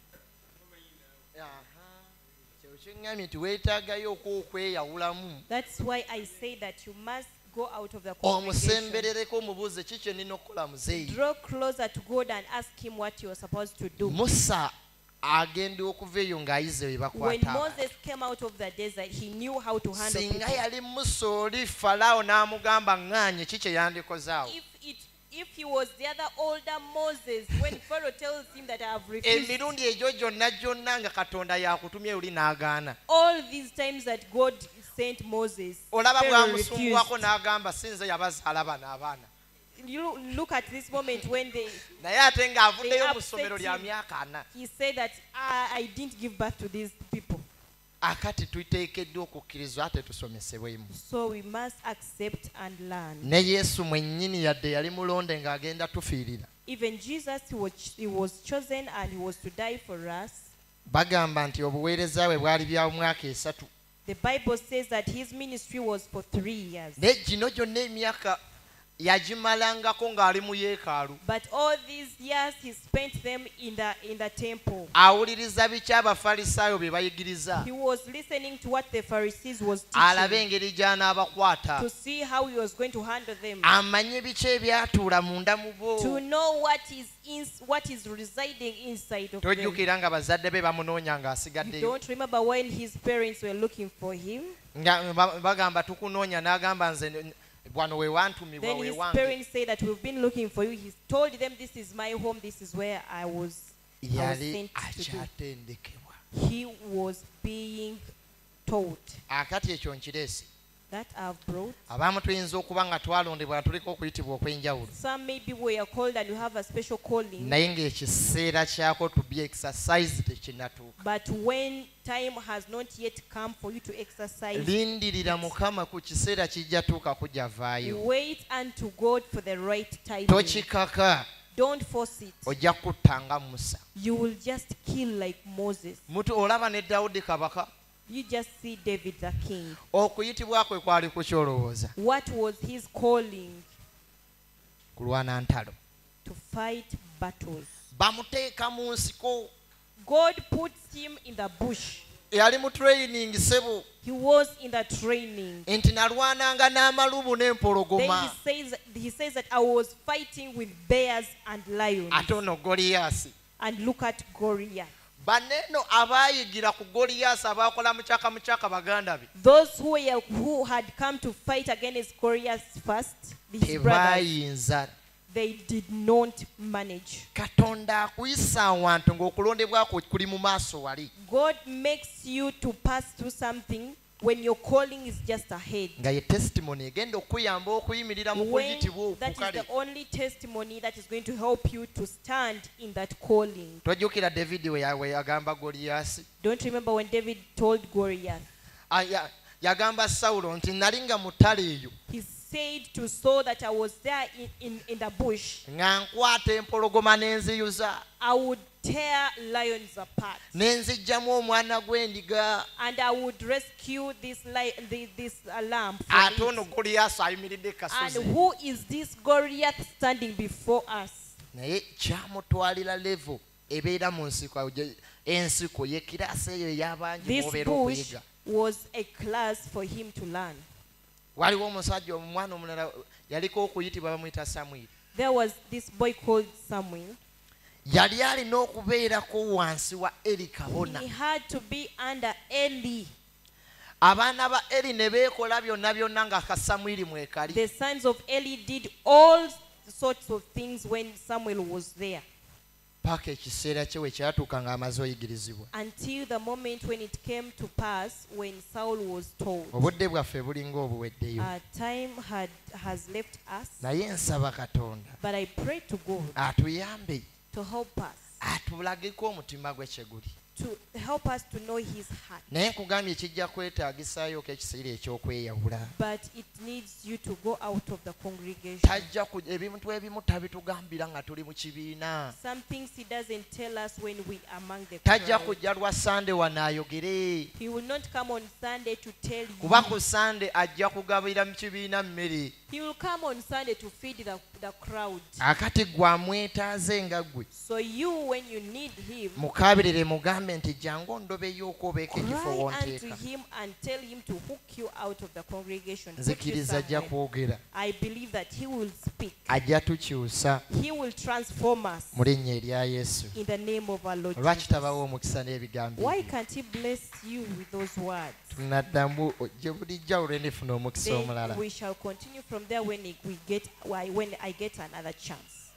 kyeŋŋambye nti weetaagayo okweyawulamu. That's why I say that you must go out of the congregation. omusemberereko omubuuze kiki nina okukola muzeeyi. Draw closer to God and ask him what you are supposed to do. Musa agenda okuva eyo ng'ayize we When bakwata. Moses came out of the desert, he knew how to handle singa people. yali Musa oli Falaawo n'amugamba ŋŋaanye ki kye yandikozaawo. If he was the other older Moses, when Pharaoh tells him that I have refused, emirundi egyo gyonna nga katonda yakutumye oli n'agaana. all these times that God sent Moses, olaba Pharaoh refused. bwamusumbuwako n'agamba sinze yabazaala bano abaana. you look at this moment when naye ate ng'avuddeyo mu upset ssomero lya him. myaka 4. he said that I didn't give birth to these people. Akati tuteekeddwa okukkirizwa ate tusomesebwemu. So we must accept and learn. Ne Yesu mwennyini yadde yali mulonde ng'agenda tufiirira. Even Jesus, he was chosen and he was to die for us. Bagamba nti obuweereza bwe bwali bya mwaka 3. The Bible says that his ministry was for 3 years. Ne gino gyonna emyaka yagimalangako ng'ali mu yeekaalu. But all these years he spent them in the temple. Awuliriza biki abafalisaayo bye bayigiriza. He was listening to what the Pharisees was Alabe teaching, engeri gy'anaabakwata. to see how he was going to handle them, Amanye biki ebyatuula munda mu bo. to know what is residing inside of them. Tojjukira nga bazadde be bamunoonya You ng'asigaddeyo. don't remember when his parents were looking for him? Nga bagamba tukunoonya n'agamba nze wano we wantumibwa Then we his wange. parents say that we've been looking for you. He told them, this is my home, this is where I was Yali sent to do. akyatendekebwa. He was being taught. Akati ekyo nkireese. That I've brought. Abamu tuyinza okuba nga twalondebwa tuliko okuyitibwa okw'enjawulo. Some maybe we are called and you have a special calling. Naye ng'ekiseera kyako to be exercise tekinnatuuka. But when time has not yet come for you to exercise, Lindirira Mukama ku kiseera kijja tuuka kujja vaayo. wait unto God for the right time. Tokikaka Don't force it. ojja kutta Musa. You will just kill like Moses. Mutu olaba ne Dawudi kabaka. You just see David the king. Okuyitibwa kwe kwali ku kyolowooza. What was his calling? Kulwana ntalo. To fight battles. Bamuteeka mu nsiko. God puts him in the bush. Yali mu training sebo. He was in the training. Nti nalwananga n'amalubu n'empologoma. Then he says that I was fighting with bears and lions. Ate ono Goliath. And look at Goliath. Baneno abaayigira ku Goliath abaakola mukyaka baganda be. Those who had come to fight against Goliath first, his brothers, Tebaayinza. they did not manage. Katonda akuyisa awantu ng'okulondebwako kuli mu maaso wali. God makes you to pass through something when your calling is just ahead. Nga ye testimony egenda okuyamba okuyimirira mu When kuyitibwa that is okukale. the only testimony that is going to help you to stand in that calling. Tojjukira David we yagamba Goliath. Don't remember when David told Goliath? Yagamba Sawulo nti nali nga mu ttale eyo. He said to Saul that I was there in the bush. Nga nkwata empologoma n'enziyuza. I would tear lions apart. N'enzijjamu omwana gw'endiga. And I would rescue this lamb. Ate ono Goliath ayimiridde And kasozi. who is this Goliath standing before us? Naye kyamutwalira level ebeera mu nsiko. Ensiko ye kiraasi eyo ey'abangi This b'obeera bush okuyiga. was a class for him to learn. Waliwo omusajja omwana omulala yaliko okuyitibwa bamuyita Samwiri. There was this boy called Samuel. Yali alina okubeerako wansi wa Eri kabona. He had to be under Eli. Abaana ba Eri ne beekola byonna nga ka Samwiri mwekali. The sons of Eli did all sorts of things when Samuel was there. Paka ekiseera kye we kyatuuka ng'amaze oyigirizibwa. Until the moment when it came to pass when Saul was told. Obudde bwaffe bulinga obuweddeyo. Time has left us. Naye nsaba Katonda But I pray to God atuyambe, to help us. atulageko omutima gwe kye guli. To help us to know his heart. Naye nkugambye kijja kwetaagisaayo ekiseera eky'okweyawula. But it needs you to go out of the congregation. Tajja ebintu ebimu tabitugambira nga tuli mu kibiina. Some things he doesn't tell us when we are among the Tajja crowd. kujja lwa Sande wano ayogere. He will not come on Sunday to tell Kuba you. ku Sande ajja kugabira mu kibiina mmere. He will come on Sunday to feed the crowd. Akati gwe amwetaaze nga ggwe. So you, when you need him, Mukaabirire mugambe nti jangu ondobeyo okobeeko ekifo cry unto wonteeka. him and tell him to hook you out of the congregation. Put you Nzikiriza ajja somewhere. kwogera. I believe that he will speak. Ajja tukyusa He will transform us mu linnya erya Yesu. in the name of our Lord Lwaki Jesus. tabawo omukisa n'ebigambo Why ebyo? can't he bless you with those words? Tunaddamu gye bulijja olw'enifuna omukisa omulala. Then we shall continue from there when I get another chance.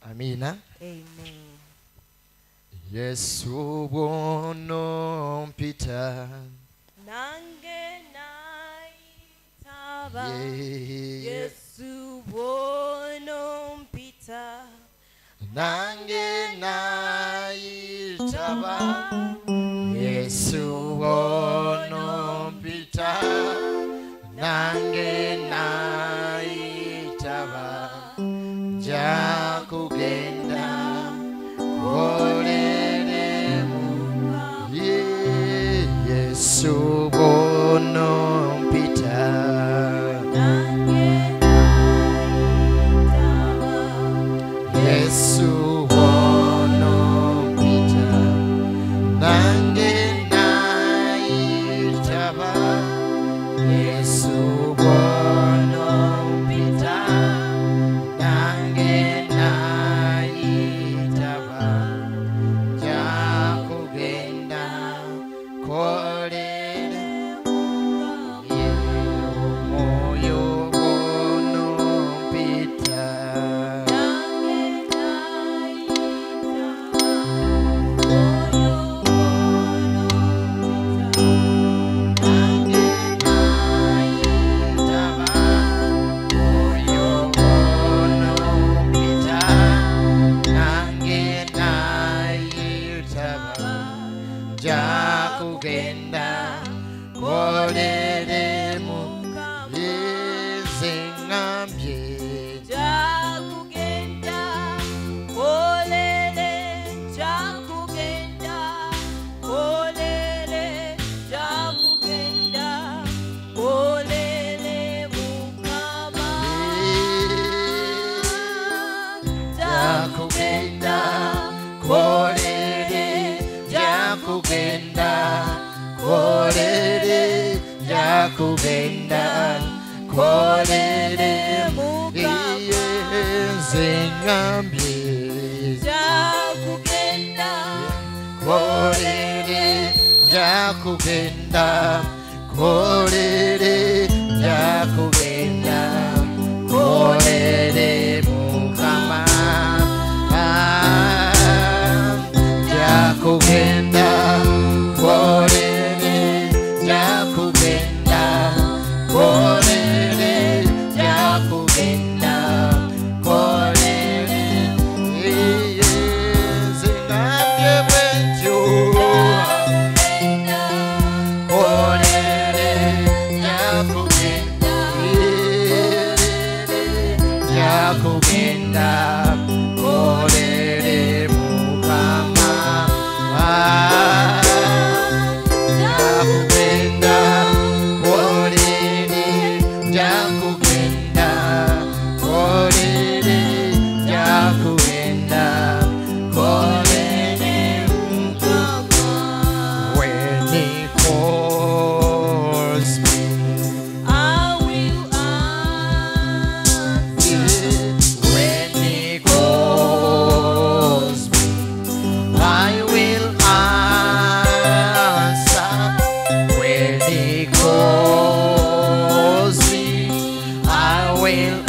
Amiina. Amen. Yesu bw'onompita. Nange naitaba Ye- Yesu bono nange nayitaba Yesu ono mpita nange nayitaba nja kugenda koleremu Yesu ono mpita Yesu ono mpita nange nayitaba Yesu ono mpita nange nayitaba nja kugenda kolere omwoyo ono mpita Jakugenda koleremu yezengambye Jakugenda kolere Jakugenda kolere Jakugenda kolere mukama Jakugenda kolere Jakugenda kolere Jakugenda kolere yezengambye Jakugenda kolere Jakugenda kolere Jakugenda kolere mukama Jakugenda kolere Jakugenda kolere Jakugenda kolere yezengambye bwentyo kolere Jakugenda Jakugenda kolere mukama Jakugenda kolere Jakugenda kolere Jakugenda kolere mukama when he calls me I will answer when he calls me I will answer when he calls me I will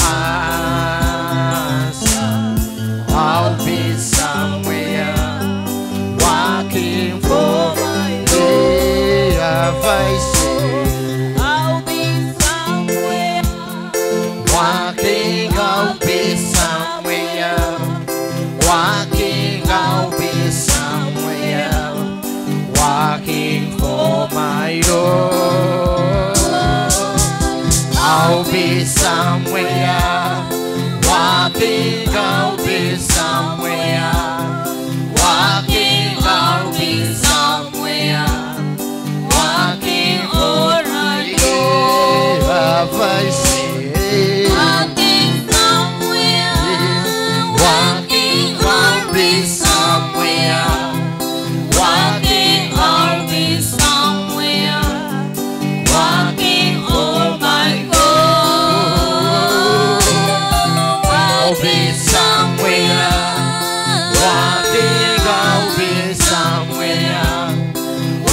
answer I'll be somewhere walking for my voice I'll be somewhere walking I'll be somewhere walking I'll be somewhere walking for my Lord I'll be somewhere walking I'll be somewhere walking I'll be somewhere walking for my Lord I say walking somewhere walking I'll be somewhere walking I'll be somewhere walking for my God I'll be somewhere walking I'll be somewhere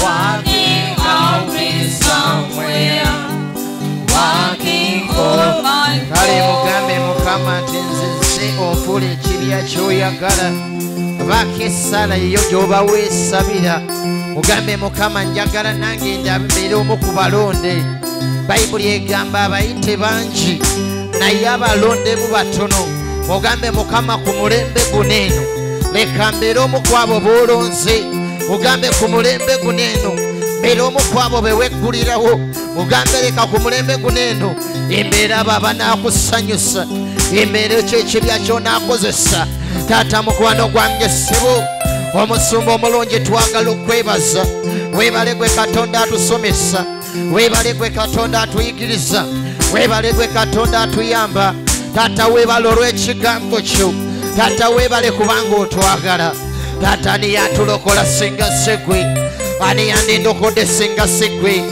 walking I'll be somewhere walking for my God kale mugambe mukama nti nzize onfuula ekibya ky'oyagala baako essala eyo gy'oba weesabira mugambe mukama njagala nange mbeere omu ku balonde bayibuli egamba abayite bangi naye abalondemu batono mugambe Mukama ku mulembe guneeno leka mbeera omu kwabo boolonze mugambe ku mulembe guneeno mbeera omu kwabo beweggulirawo mugambe leka ku mulembe guneeno embeera abo abanaakusanyusa embeera ekyo ekirya ky'onaakozesa taata mukwano gwange ssebo omusumba omulungi twagala okwebaza weebale gwe Katonda atusomesa weebale gwe Katonda atuyigiriza weebale gwe Katonda atuyamba taata weebale olw'ekigambo kyo taata weebale kubanga otwagala taata ani yatulokola singa segwe ani yandindokodde singa sigwe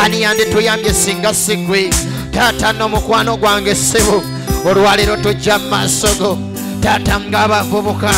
ani yandituyambye singa sigwe taata n'omukwano gwange ssebo olwaleero tujja mu maaso go taata ng'abavubuka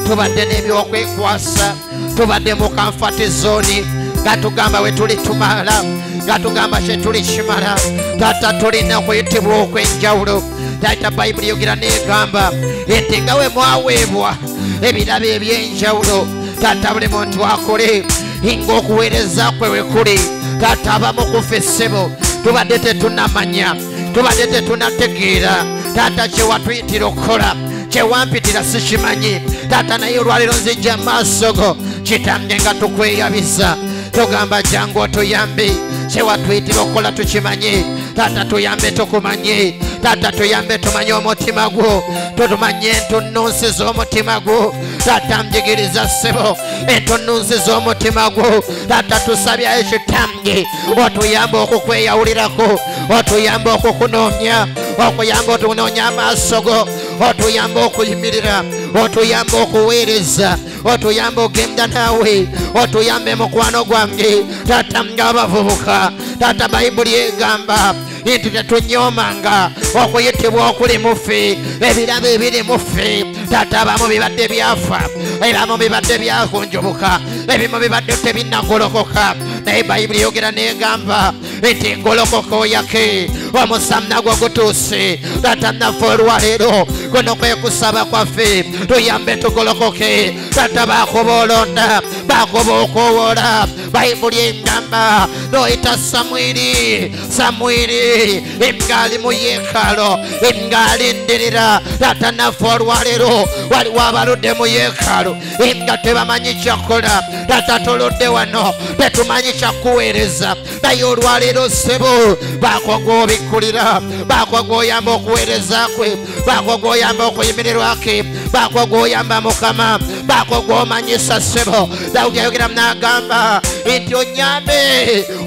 tubadde n'ebyokwekwasa tubadde mu kamfati zooni nga tugamba we tuli tumala nga tugamba kye tuli kimala taata tulina okuyitibwa okw'enjawulo taata bayibuli yogera n'egamba nti nga we mwaweebwa ebirabo eby'enjawulo taata buli muntu akole ng'okuweereza kwe we kuli taata abamu kufa ssebo tubadde tetunamanya tubadde tetunategeera taata kye watuyitira okukola kye wampitira sikimanyi taata naye olwaleero nzijja maaso go kitange nga tukweyabiza tugamba jangu otuyambe kye watuyitira okukola tukimanye taata tuyambe tukumanye taata tuyambe tumanye omutima gwo tutumanye entunnunsi z'omutima gwo taata njigiriza ssebo entunnunsi z'omutima gwo taata tusabya ekitange otuyambe okukweyawulirako otuyambe okukunoonya okuyamba otunoonya amaaso go otuyamba okuyimirira otuyamba okuweereza otuyamba ogenda naawe otuyambe mukwano gwange taata ng'abavubuka taata bayibuli egamba nti tetunyoomanga okuyitibwa okuli mu ffe ebirabo ebiri mu ffe taata abamu bibadde byafa ebimu bibadde byakunjubuka ebimu bibadde tebinnagolokoka naye bayibuli yogera n'egamba nti ngolokoka oyake omusamu nagwo gutuuse taata naffe olwaleero kuno kwe kusaba kwaffe tuyambe tugolokoke taata baakuba olonda baakuba okwowola bayibuli engamba noyita samwiri ngali mu yeekalo ngali ndirira taata naffe olwaleero waliwo abaludde mu yeekalo nga tebamanyi kyakola taata tuludde wano tetumanyi kyakuweereza naye olwaleero ssebo baakwaga obikkulira baakwaga oyamba okuweereza kwe baakwaga oyamba okuyimirirwake baakwaga oyamba Mukama baakwaga omanyisa ssebo Dawudi ayogera n'agamba nti onyambe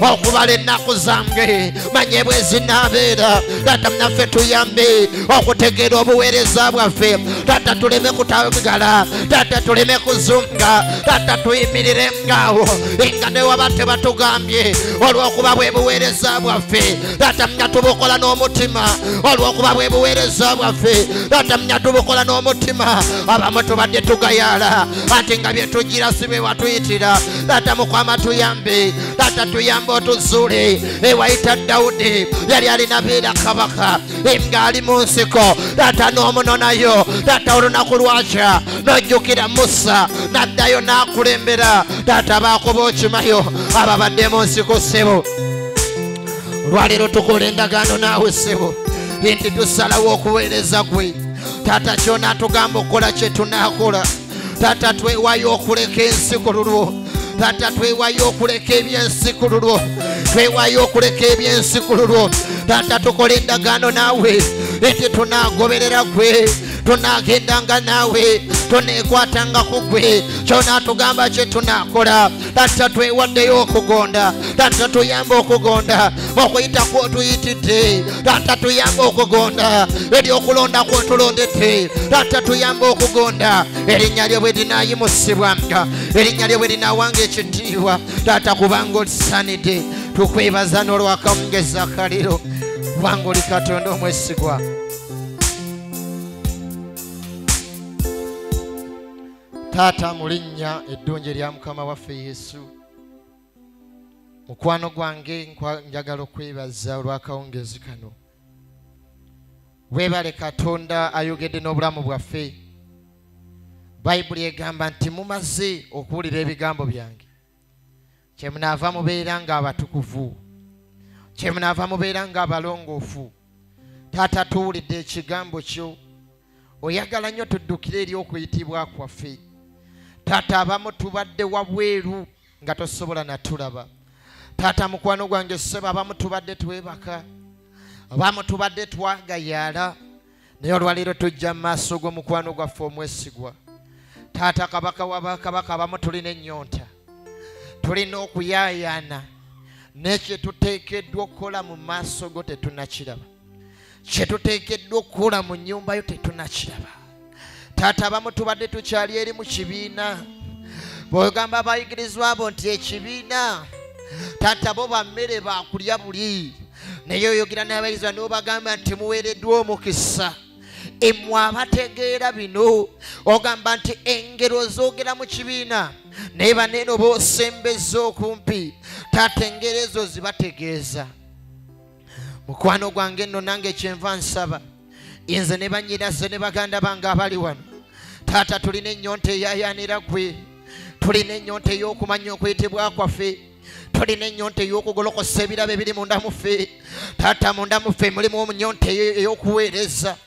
okubala ennaku zange manye bwe zinaabeera taata naffe tuyambe okutegeera obuweereza bwaffe taata tuleme kutagala taata tuleme kuzunga taata tuyimirire ngaawo nga ne waba tebatugambye olw'okuba bwe buweereza bwaffe taata nga tubukola n'omutima olw'okuba bwe buweereza bwaffe taata nga tubukola n'omutima abamu tubadde tugayaala ate nga bye tugira si bwe watuyitira taata Mukama tuyambe taata tuyambe otuzuule ewayita Dawudi yali alina beera kabaka ng'ali mu nsiko taata n'omunonayo taata olunaku lwakya n'ojjukira Musa n'addayo n'akulembera taata baakuba okimayo ababadde mu nsiko ssebo lwaleero tukola endagaano naawe ssebo nti tusalawo okuweereza gwe taata ky'onaatugamba okukola kye tunaakola taata twewaayo okuleka ensikululwo taata twewaayo okuleka ebyensikululwo twewaayo okuleka ebyensikululwo taata tukola endagaano naawe nti tunaagoberera gwe tunaagendanga naawe tuneekwatanga ku gwe ky'onaatugamba kye tunaakola taata twewaddeyo okugonda taata tuyamba okugonda okuyita kw'otuyitidde taata tuyamba okugonda eryokulonda kw'otulondedde taata tuyamba okugonda erinnya lyo bwe linaayimusibwanga erinnya lyo bwe linaawanga ekitiibwa taata kubanga olisanidde tukwebaza n'olwakawungeza akaliro kubanga oli Katonda omwesigwa. Taata mu linnya eddungi erya Mukama waffe Yesu mukwano gwange njagala okwebaza olw'akawungezi kano weebale Katonda ayogedde n'obulamu bwaffe bayibuli egamba nti mumaze okuwulira ebigambo byange kyemunaava mubeera ng'abatukuvu kyemunaava mubeera ng'abalongoofu taata tuwulidde ekigambo kyo oyagala nnyo tuddukire eri okuyitibwa kwaffe. Taata abamu tubadde wabweru nga tosobola natulaba. Taata mukwano gwange ssebo abamu tubadde twebaka, abamu tubadde twagayaala, naye olwaleero tujja mu maaso g'omukwano gwaffe omwesigwa. Taata kabaka w'abakabaka abamu tulina ennyonta, tulina okuyaayaana n'ekye tuteekeddwa okukola mu maaso go tetunnakiraba, kye tuteekeddwa okukola mu nnyumba yo tetunnakiraba. Taata abamu tubadde tukyali eri mu kibiina, bw'ogamba abayigirizwa abo nti ekibiina taata bo bammere bakulya buli, naye oyogera n'abayigirizwa n'obagamba nti muweereddwa omukisa. Emmwe abategeera bino ogamba nti engero zoogera mu kibiina naye baneeno boosembeza okumpi, taata engero ezo zibategeeza. Mukwano gwange nno nange kyenva nsaba, nze ne bannyinaze ne baganda bange abali wano, taata tulina ennyonta eyaayaanira gwe, tulina ennyonta ey'okumanya okuyitibwa kwaffe, tulina ennyonta ey'okugolokosa ebirabo ebiri munda muffe. Taata munda muffe mulimu ennyonta ey'okuweereza,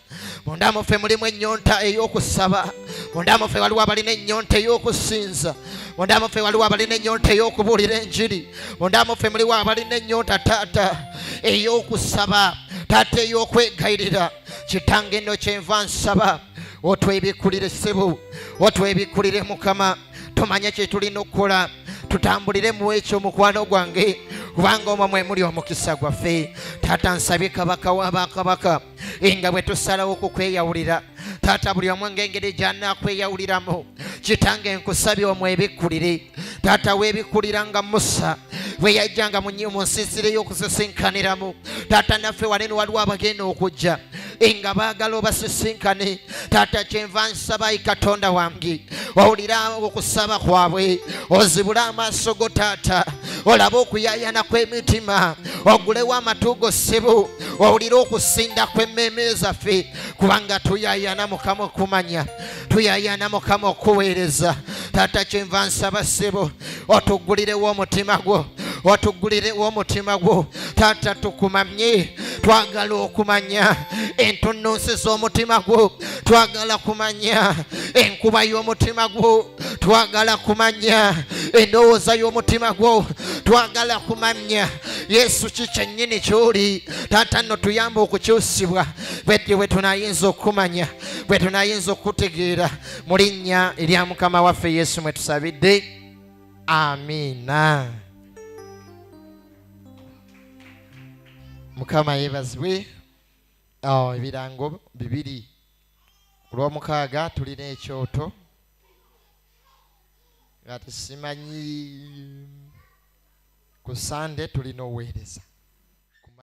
munda muffe mulimu ennyonta ey'okusaba, munda muffe waliwo abalina ennyonta ey'okusinza, munda muffe waliwo abalina ennyonta ey'okubuulira enjiri, munda muffe muliwo abalina ennyonta taata ey'okusaba, taata ey'okwegayirira. Kitange nno kyenva nsaba otwebikulire ssebo, otwebikulire Mukama, tumanye kye tulina okukola, tutambulire mu ekyo mukwano gwange, kubanga omwo mwe muli omukisa gwaffe. Taata nsabye kabaka w'abakabaka nga bwe tusalawo okukweyawulira, taata buli omu ng'engeri gy'anaakweyawuliramu, kitange nkusabye omwebikkulire. Taata weebikkulira nga Musa bwe yajjanga mu nsiisira ey'okusisinkaniramu, taata naffe wanene waliwo abagenda okujja nga baagala obasisinkane. Taata kyenva nsaba Ayi Katonda wange, owulira okusaba kwabwe, ozibule amaaso go taata, olabe okuyaayana kw'emitima, ogulewo amatu go ssebo, owulire okusinda kw'emmeeme zaffe, kubanga tuyaayana Mukama okumanya, tuyaayana Mukama okuweereza. Taata kyenva nsaba ssebo, otuggulirewo omutima gwo, otuggulirewo omutima gwo taata, tukumanye, twagala okumanya entunnunsi z'omutima gwo, twagala kumanya enkuba y'omutima gwo, twagala kumanya endowooza y'omutima gwo, twagala kumanya Yesu kikyennyini ky'oli. Taata nno tuyamba okukyusibwa bwe tunayinza okumanya, bwe tunayinza okutegeera. Mu linnya erya Mukama waffe Yesu mwe tusabidde, amiina. Mukama yeebazibwe. Ebirango 2 ku Lwomukaaga tulina ekyoto nga tusimanyi ku Sande tulina oweereza.